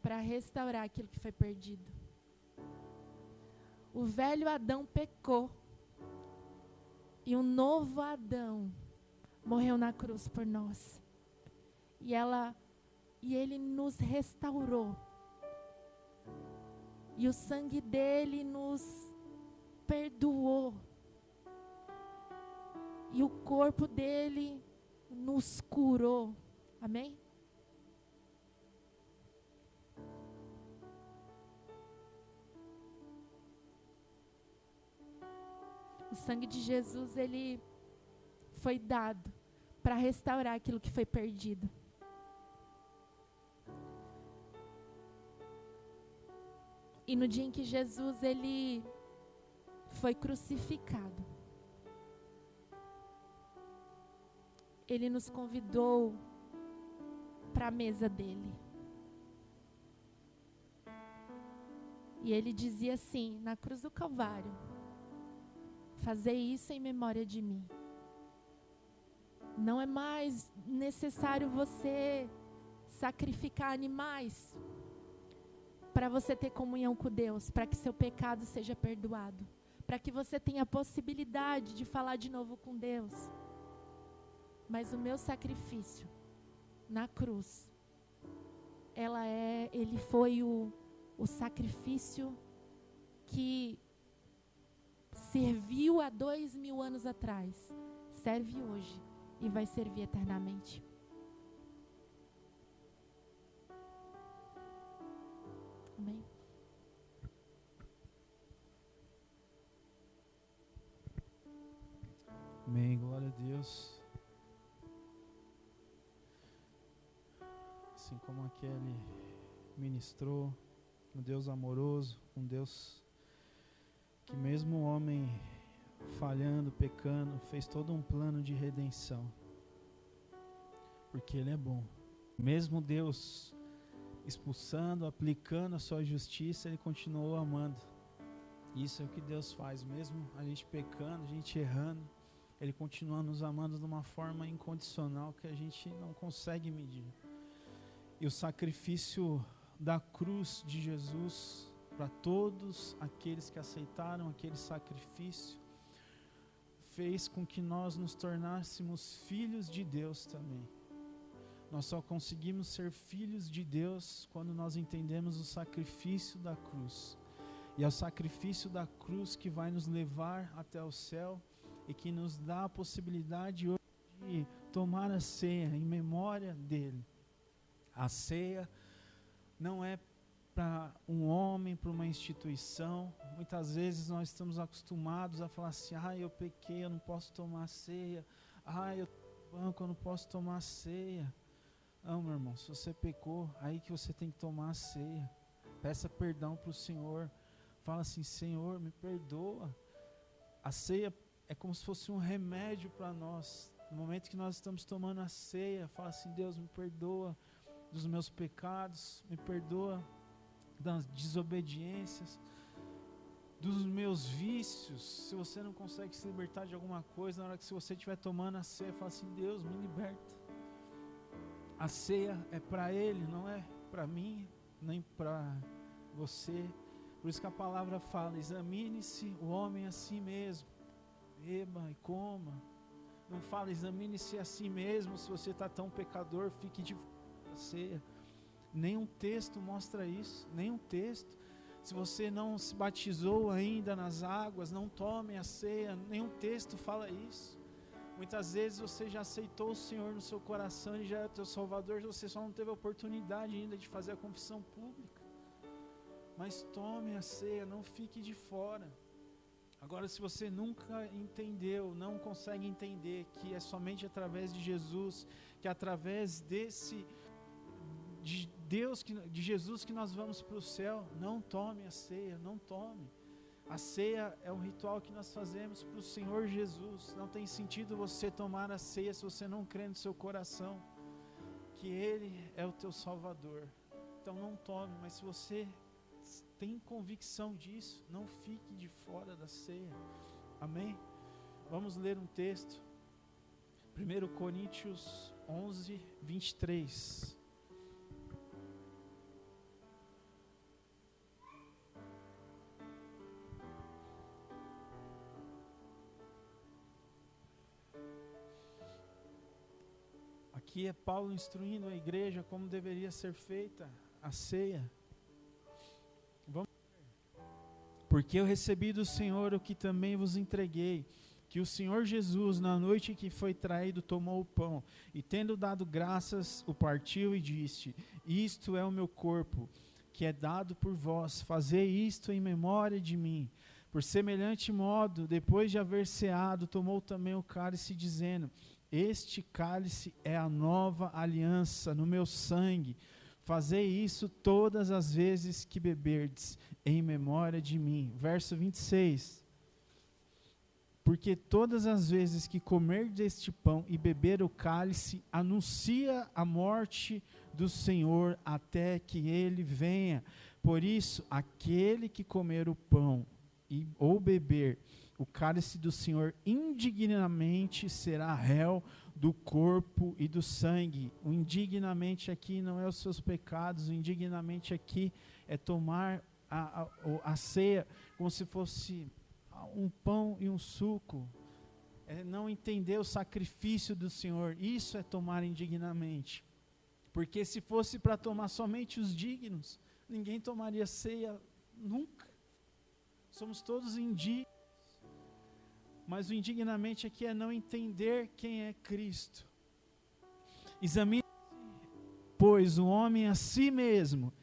[SPEAKER 4] para restaurar aquilo que foi perdido. O velho Adão pecou e o novo Adão morreu na cruz por nós. E ele nos restaurou. E o sangue dele nos perdoou. E o corpo dele nos curou. Amém? O sangue de Jesus, ele foi dado para restaurar aquilo que foi perdido. E no dia em que Jesus, ele foi crucificado, ele nos convidou para a mesa dele. E ele dizia assim, na cruz do Calvário: fazei isso em memória de mim. Não é mais necessário você sacrificar animais para você ter comunhão com Deus, para que seu pecado seja perdoado, para que você tenha a possibilidade de falar de novo com Deus. Mas o meu sacrifício na cruz, ele foi o sacrifício que serviu há 2000 anos atrás, serve hoje e vai servir eternamente. Amém?
[SPEAKER 3] Amém, glória a Deus. Assim como aquele ministrou, um Deus amoroso, um Deus que mesmo o homem falhando, pecando, fez todo um plano de redenção. Porque Ele é bom. Mesmo Deus expulsando, aplicando a sua justiça, Ele continuou amando. Isso é o que Deus faz. Mesmo a gente pecando, a gente errando, Ele continua nos amando de uma forma incondicional que a gente não consegue medir. E o sacrifício da cruz de Jesus, para todos aqueles que aceitaram aquele sacrifício, fez com que nós nos tornássemos filhos de Deus também. Nós só conseguimos ser filhos de Deus quando nós entendemos o sacrifício da cruz. E é o sacrifício da cruz que vai nos levar até o céu e que nos dá a possibilidade hoje de tomar a ceia em memória dele. A ceia não é para um homem, para uma instituição. Muitas vezes nós estamos acostumados a falar assim: eu pequei, eu não posso tomar ceia. Eu tô no banco, eu não posso tomar ceia. Não, meu irmão, se você pecou, aí que você tem que tomar a ceia. Peça perdão para o Senhor. Fala assim: Senhor, me perdoa. A ceia é como se fosse um remédio para nós. No momento que nós estamos tomando a ceia, fala assim: Deus, me perdoa dos meus pecados, me perdoa das desobediências, dos meus vícios. Se você não consegue se libertar de alguma coisa, na hora que você estiver tomando a ceia, fala assim: Deus, me liberta. A ceia é para Ele, não é para mim, nem para você. Por isso que a palavra fala: examine-se o homem a si mesmo, beba e coma. Não fala examine-se a si mesmo, se você está tão pecador, fique de fora da ceia. Nenhum texto mostra isso, nenhum texto. Se você não se batizou ainda nas águas, não tome a ceia, nenhum texto fala isso. Muitas vezes você já aceitou o Senhor no seu coração, Ele já é o teu Salvador, você só não teve a oportunidade ainda de fazer a confissão pública. Mas tome a ceia, não fique de fora. Agora, se você nunca entendeu, não consegue entender que é somente através de Jesus, que é através de Deus, de Jesus que nós vamos para o céu, não tome a ceia, não tome. A ceia é um ritual que nós fazemos para o Senhor Jesus. Não tem sentido você tomar a ceia se você não crê no seu coração que Ele é o teu Salvador. Então não tome, mas se você tem convicção disso, não fique de fora da ceia. Amém? Vamos ler um texto. 1 Coríntios 11, 23. Aqui é Paulo instruindo a igreja como deveria ser feita a ceia. Vamos ver. Porque eu recebi do Senhor o que também vos entreguei, que o Senhor Jesus, na noite que foi traído, tomou o pão, e tendo dado graças, o partiu e disse: isto é o meu corpo, que é dado por vós, fazei isto em memória de mim. Por semelhante modo, depois de haver ceado, tomou também o cálice, dizendo: este cálice é a nova aliança no meu sangue. Fazei isso todas as vezes que beberdes, em memória de mim. Verso 26. Porque todas as vezes que comer deste pão e beber o cálice, anuncia a morte do Senhor até que Ele venha. Por isso, aquele que comer o pão ou beber o cálice do Senhor indignamente será réu do corpo e do sangue. O indignamente aqui não é os seus pecados, o indignamente aqui é tomar a ceia como se fosse um pão e um suco. É não entender o sacrifício do Senhor. Isso é tomar indignamente. Porque se fosse para tomar somente os dignos, ninguém tomaria ceia nunca. Somos todos indignos. Mas o indignamente aqui é não entender quem é Cristo. Examine, pois, o homem a si mesmo,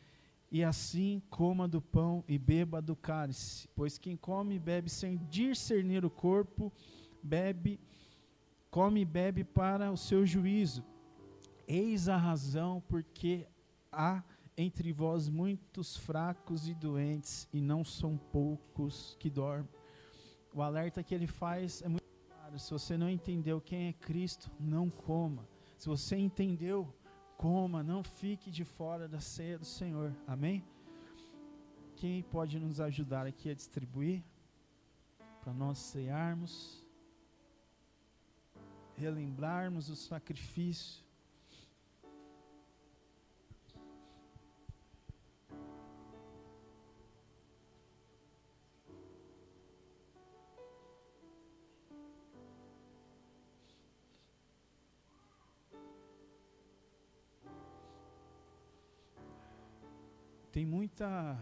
[SPEAKER 3] e assim coma do pão e beba do cálice. Pois quem come e bebe sem discernir o corpo, come e bebe para o seu juízo. Eis a razão porque há entre vós muitos fracos e doentes, e não são poucos que dormem. O alerta que ele faz é muito claro. Se você não entendeu quem é Cristo, não coma. Se você entendeu, coma. Não fique de fora da ceia do Senhor. Amém? Quem pode nos ajudar aqui a distribuir? Para nós cearmos, relembrarmos o sacrifício. Tem muita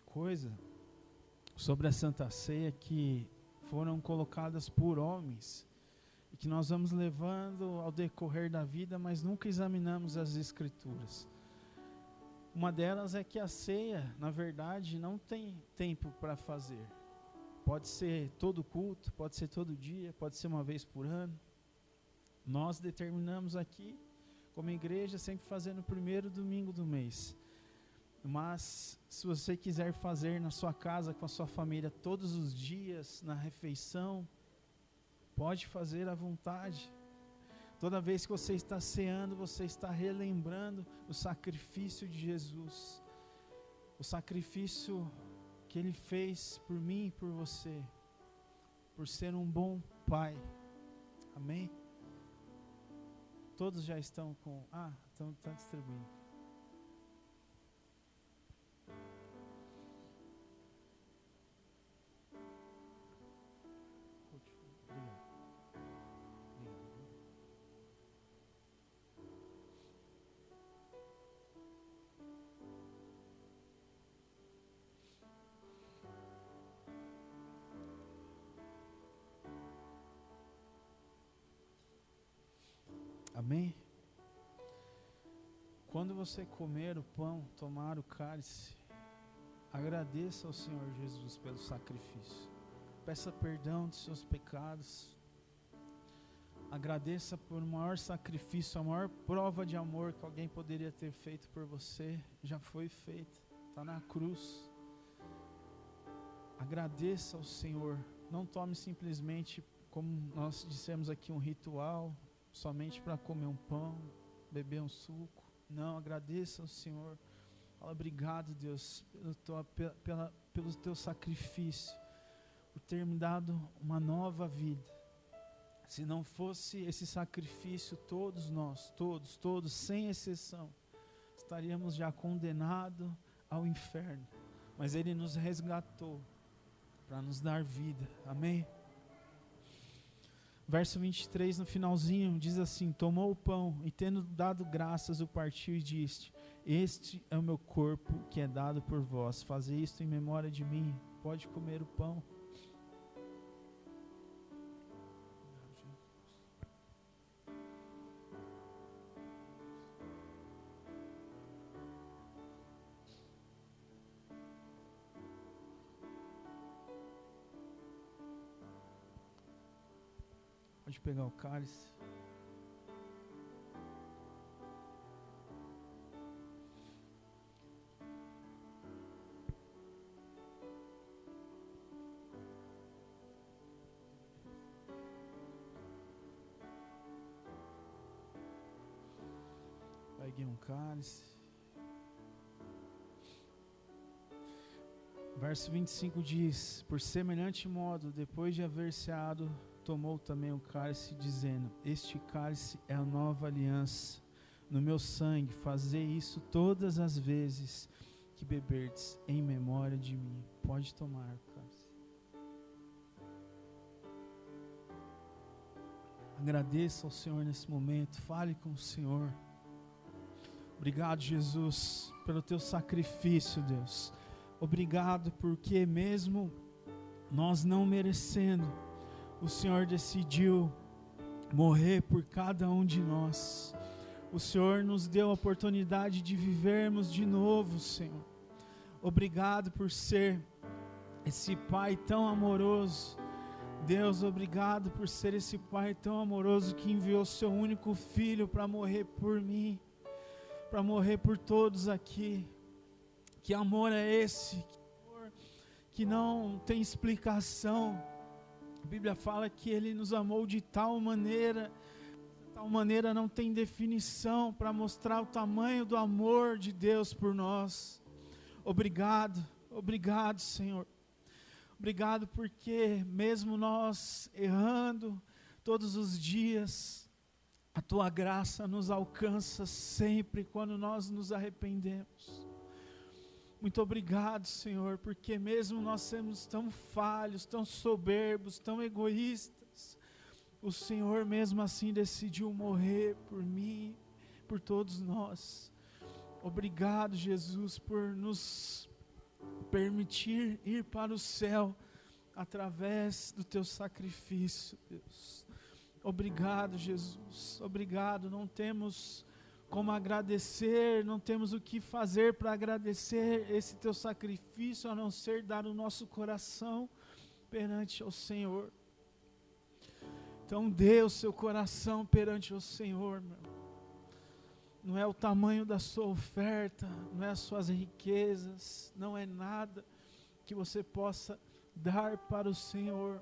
[SPEAKER 3] coisa sobre a Santa Ceia que foram colocadas por homens e que nós vamos levando ao decorrer da vida, mas nunca examinamos as Escrituras. Uma delas é que a ceia, na verdade, não tem tempo para fazer. Pode ser todo culto, pode ser todo dia, pode ser uma vez por ano. Nós determinamos aqui, como igreja, sempre fazer no primeiro domingo do mês. Mas se você quiser fazer na sua casa, com a sua família, todos os dias, na refeição, pode fazer à vontade. Toda vez que você está ceando, você está relembrando o sacrifício de Jesus. O sacrifício que Ele fez por mim e por você. Por ser um bom Pai. Amém? Todos já estão com... Tá distribuindo. Obrigado. Amém? Quando você comer o pão, tomar o cálice, agradeça ao Senhor Jesus pelo sacrifício. Peça perdão dos seus pecados. Agradeça por o maior sacrifício, a maior prova de amor que alguém poderia ter feito por você. Já foi feita, está na cruz. Agradeça ao Senhor. Não tome simplesmente, como nós dissemos aqui, um ritual, somente para comer um pão, beber um suco. Não, agradeça ao Senhor. Fala, obrigado, Deus, pelo teu sacrifício, por ter me dado uma nova vida. Se não fosse esse sacrifício, todos nós, todos, sem exceção, estaríamos já condenados ao inferno. Mas Ele nos resgatou para nos dar vida. Amém? Verso 23, no finalzinho, diz assim: tomou o pão e, tendo dado graças, o partiu e disse: este é o meu corpo que é dado por vós. Fazei isto em memória de mim. Pode comer o pão. Pode pegar o cálice. Peguei um cálice. Verso 25 diz: por semelhante modo, depois de haver ceado, tomou também o cálice, dizendo: este cálice é a nova aliança no meu sangue. Fazei isso todas as vezes que beberdes, em memória de mim. Pode tomar o cálice. Agradeça ao Senhor nesse momento. Fale com o Senhor. Obrigado, Jesus, pelo teu sacrifício, Deus. Obrigado porque mesmo nós não merecendo, o Senhor decidiu morrer por cada um de nós. O Senhor nos deu a oportunidade de vivermos de novo, Senhor. Obrigado por ser esse Pai tão amoroso. Deus, obrigado por ser esse Pai tão amoroso que enviou seu único Filho para morrer por mim, para morrer por todos aqui. Que amor é esse? Que amor que não tem explicação. A Bíblia fala que Ele nos amou de tal maneira não tem definição para mostrar o tamanho do amor de Deus por nós. Obrigado, obrigado, Senhor. Obrigado porque mesmo nós errando todos os dias, a Tua graça nos alcança sempre quando nós nos arrependemos. Muito obrigado, Senhor, porque mesmo nós sermos tão falhos, tão soberbos, tão egoístas, o Senhor mesmo assim decidiu morrer por mim, por todos nós. Obrigado, Jesus, por nos permitir ir para o céu através do teu sacrifício, Deus. Obrigado, Jesus. Obrigado. Não temos como agradecer, não temos o que fazer para agradecer esse teu sacrifício, a não ser dar o nosso coração perante ao Senhor. Então dê o seu coração perante ao Senhor, meu. Não é o tamanho da sua oferta, não é as suas riquezas, não é nada que você possa dar para o Senhor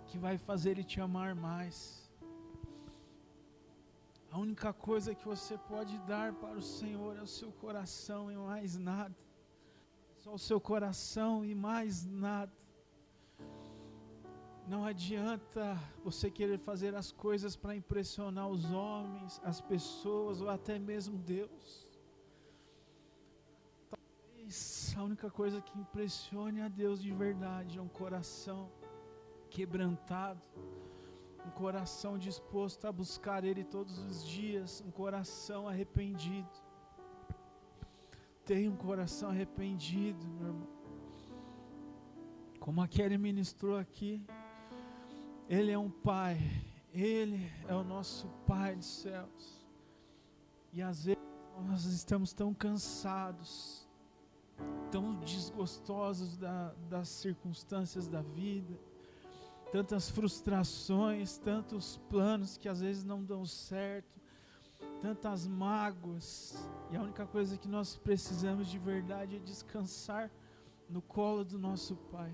[SPEAKER 3] que vai fazer Ele te amar mais. A única coisa que você pode dar para o Senhor é o seu coração e mais nada. Só o seu coração e mais nada. Não adianta você querer fazer as coisas para impressionar os homens, as pessoas ou até mesmo Deus. Talvez a única coisa que impressione a Deus de verdade é um coração quebrantado, um coração disposto a buscar Ele todos os dias, um coração arrependido. Tenha um coração arrependido, meu irmão. Como a Kelly ministrou aqui, Ele é um Pai, Ele é o nosso Pai dos céus. E às vezes nós estamos tão cansados, tão desgostosos das circunstâncias da vida, tantas frustrações, tantos planos que às vezes não dão certo, tantas mágoas, e a única coisa que nós precisamos de verdade é descansar no colo do nosso Pai.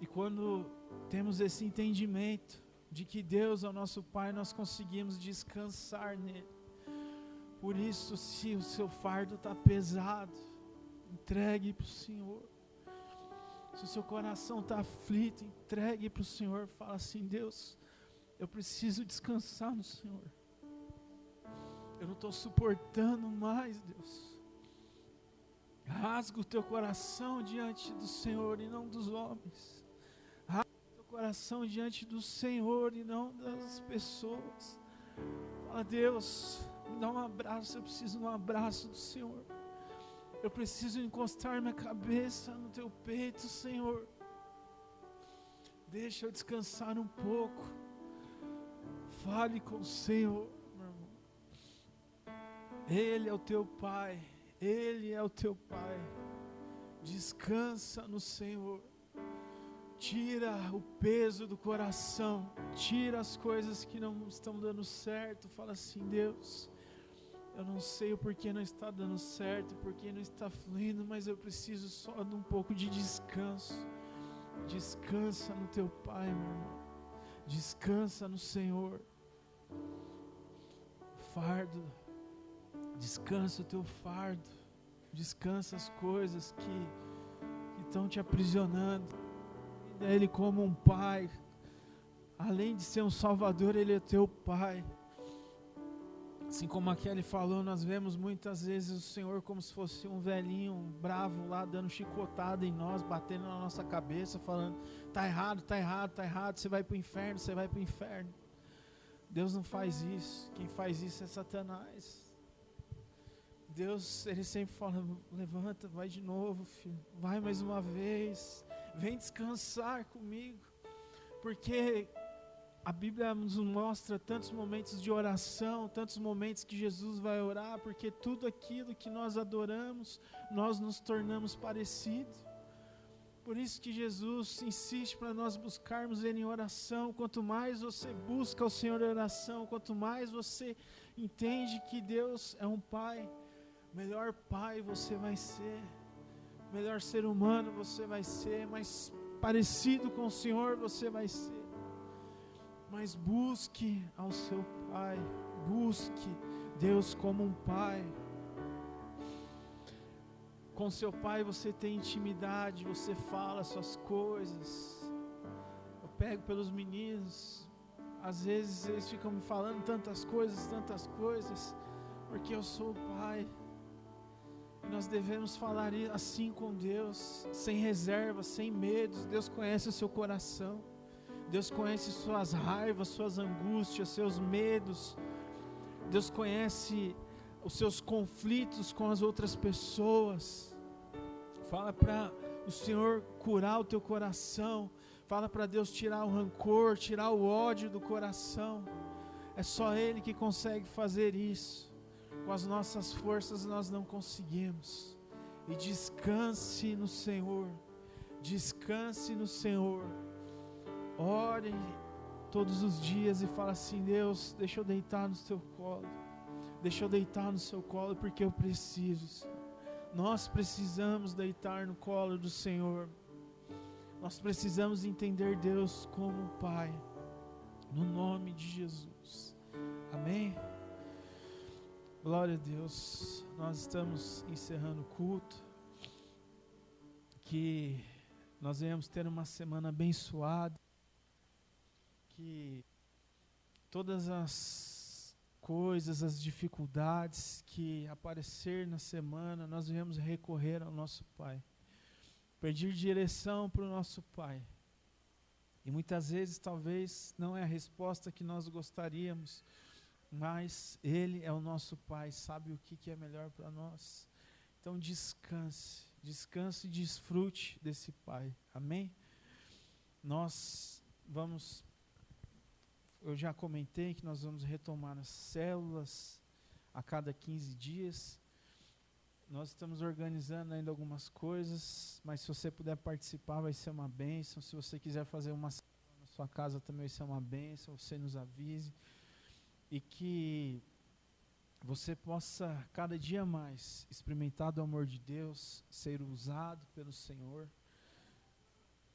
[SPEAKER 3] E quando temos esse entendimento de que Deus é o nosso Pai, nós conseguimos descansar nele. Por isso, se o seu fardo está pesado, entregue para o Senhor. Se o seu coração está aflito, entregue para o Senhor. Fala assim: Deus, eu preciso descansar no Senhor. Eu não estou suportando mais, Deus. Rasga o teu coração diante do Senhor e não dos homens. Rasga o teu coração diante do Senhor e não das pessoas. Fala: Deus, me dá um abraço, eu preciso de um abraço do Senhor. Eu preciso encostar minha cabeça no teu peito, Senhor. Deixa eu descansar um pouco. Fale com o Senhor, meu irmão. Ele é o teu Pai. Ele é o teu Pai. Descansa no Senhor. Tira o peso do coração. Tira as coisas que não estão dando certo. Fala assim: Deus, eu não sei o porquê não está dando certo, porquê não está fluindo, mas eu preciso só de um pouco de descanso. Descansa no teu Pai, meu irmão. Descansa no Senhor. Fardo. Descansa o teu fardo. Descansa as coisas que estão te aprisionando. Ele como um Pai. Além de ser um Salvador, Ele é teu Pai. Assim como a Kelly falou, nós vemos muitas vezes o Senhor como se fosse um velhinho bravo lá, dando chicotada em nós, batendo na nossa cabeça, falando: tá errado, tá errado, tá errado, você vai para o inferno, você vai para o inferno. Deus não faz isso. Quem faz isso é Satanás. Deus, Ele sempre fala: levanta, vai de novo, filho, vai mais uma vez, vem descansar comigo, porque a Bíblia nos mostra tantos momentos de oração, tantos momentos que Jesus vai orar, porque tudo aquilo que nós adoramos, nós nos tornamos parecidos. Por isso que Jesus insiste para nós buscarmos Ele em oração. Quanto mais você busca o Senhor em oração, quanto mais você entende que Deus é um Pai, melhor pai você vai ser, melhor ser humano você vai ser, mais parecido com o Senhor você vai ser. Mas busque ao seu Pai, busque Deus como um Pai. Com seu Pai você tem intimidade, você fala suas coisas. Eu pego pelos meninos, às vezes eles ficam me falando tantas coisas, porque eu sou o Pai. Nós devemos falar assim com Deus, sem reserva, sem medos. Deus conhece o seu coração. Deus conhece suas raivas, suas angústias, seus medos. Deus conhece os seus conflitos com as outras pessoas. Fala para o Senhor curar o teu coração. Fala para Deus tirar o rancor, tirar o ódio do coração. É só Ele que consegue fazer isso. Com as nossas forças nós não conseguimos. E descanse no Senhor. Descanse no Senhor. Ore todos os dias e fala assim: Deus, deixa eu deitar no seu colo. Deixa eu deitar no seu colo porque eu preciso. Nós precisamos deitar no colo do Senhor. Nós precisamos entender Deus como um Pai. No nome de Jesus. Amém? Glória a Deus. Nós estamos encerrando o culto. Que nós venhamos ter uma semana abençoada, que todas as coisas, as dificuldades que aparecer na semana, nós venhamos recorrer ao nosso Pai, pedir direção para o nosso Pai. E muitas vezes talvez não é a resposta que nós gostaríamos, mas Ele é o nosso Pai, sabe o que é melhor para nós. Então descanse e desfrute desse Pai, amém? Eu já comentei que nós vamos retomar as células a cada 15 dias, nós estamos organizando ainda algumas coisas, mas se você puder participar vai ser uma bênção. Se você quiser fazer uma célula na sua casa também vai ser uma bênção, você nos avise. E que você possa cada dia mais experimentar do amor de Deus, ser usado pelo Senhor.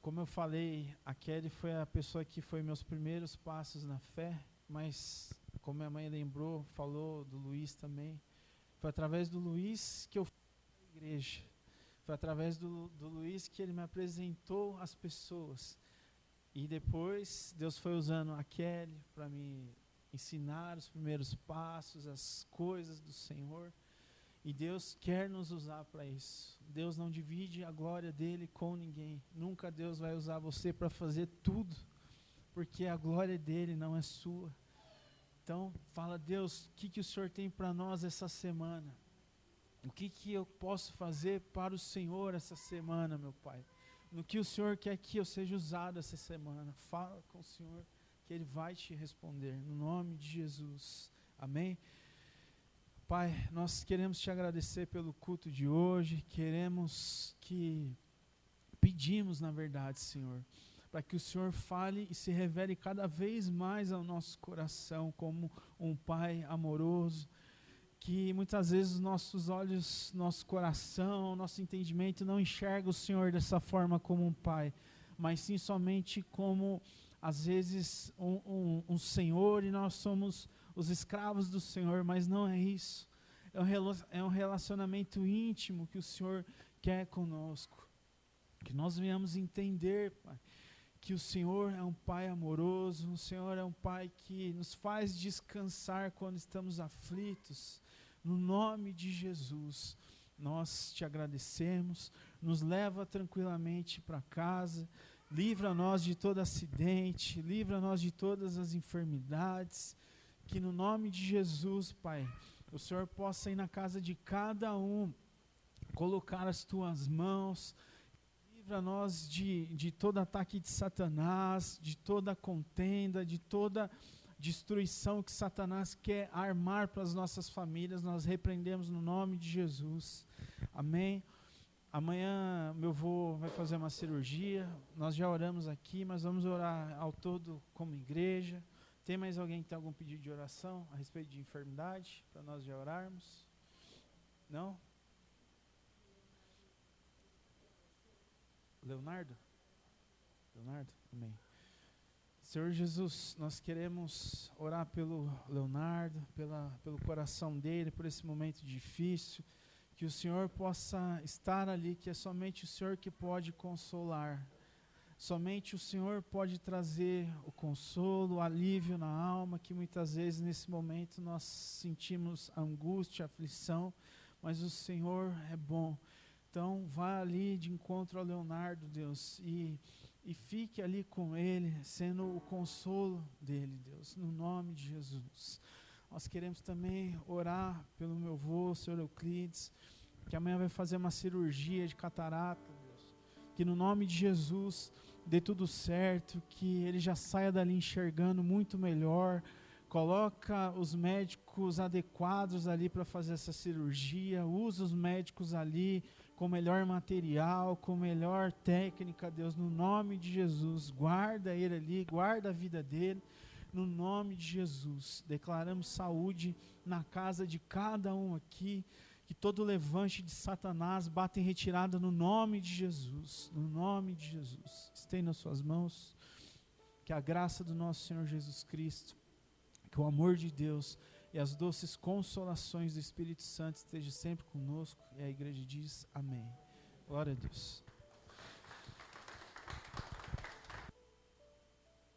[SPEAKER 3] Como eu falei, a Kelly foi a pessoa que foi meus primeiros passos na fé, mas como minha mãe lembrou, falou do Luiz também, foi através do Luiz que eu fui para a igreja. Foi através do Luiz que ele me apresentou as pessoas. E depois Deus foi usando a Kelly para me ensinar os primeiros passos, as coisas do Senhor. E Deus quer nos usar para isso. Deus não divide a glória dele com ninguém. Nunca Deus vai usar você para fazer tudo, porque a glória dele não é sua. Então, fala, Deus, o que o Senhor tem para nós essa semana? O que eu posso fazer para o Senhor essa semana, meu Pai? No que o Senhor quer que eu seja usado essa semana? Fala com o Senhor, que Ele vai te responder, no nome de Jesus. Amém? Pai, nós queremos te agradecer pelo culto de hoje, pedimos, na verdade, Senhor, para que o Senhor fale e se revele cada vez mais ao nosso coração como um Pai amoroso, que muitas vezes os nossos olhos, nosso coração, nosso entendimento não enxerga o Senhor dessa forma como um Pai, mas sim somente como, às vezes, um Senhor, e nós somos os escravos do Senhor, mas não é isso. É um relacionamento íntimo que o Senhor quer conosco, que nós venhamos entender, Pai, que o Senhor é um Pai amoroso, o Senhor é um Pai que nos faz descansar quando estamos aflitos. No nome de Jesus, nós te agradecemos, nos leva tranquilamente para casa, livra-nos de todo acidente, livra-nos de todas as enfermidades, que no nome de Jesus, Pai, o Senhor possa ir na casa de cada um, colocar as tuas mãos, livra-nos de todo ataque de Satanás, de toda contenda, de toda destruição que Satanás quer armar para as nossas famílias, nós repreendemos no nome de Jesus, amém? Amanhã meu avô vai fazer uma cirurgia, nós já oramos aqui, mas vamos orar ao todo como igreja. Tem mais alguém que tem algum pedido de oração a respeito de enfermidade, para nós já orarmos? Não? Leonardo? Amém. Senhor Jesus, nós queremos orar pelo Leonardo, pelo coração dele, por esse momento difícil, que o Senhor possa estar ali, que é somente o Senhor que pode consolar, somente o Senhor pode trazer o consolo, o alívio na alma, que muitas vezes nesse momento nós sentimos angústia, aflição, mas o Senhor é bom. Então vá ali de encontro ao Leonardo, Deus, e fique ali com ele, sendo o consolo dele, Deus, no nome de Jesus. Nós queremos também orar pelo meu avô, o Senhor Euclides, que amanhã vai fazer uma cirurgia de catarata, Deus. Que no nome de Jesus dê tudo certo, que ele já saia dali enxergando muito melhor. Coloca os médicos adequados ali para fazer essa cirurgia, usa os médicos ali com melhor material, com melhor técnica, Deus, no nome de Jesus. Guarda ele ali, guarda a vida dele, no nome de Jesus. Declaramos saúde na casa de cada um aqui, que todo levante de Satanás bata em retirada no nome de Jesus, no nome de Jesus. Estenda as suas mãos, que a graça do nosso Senhor Jesus Cristo, que o amor de Deus e as doces consolações do Espírito Santo estejam sempre conosco. E a igreja diz amém. Glória a Deus.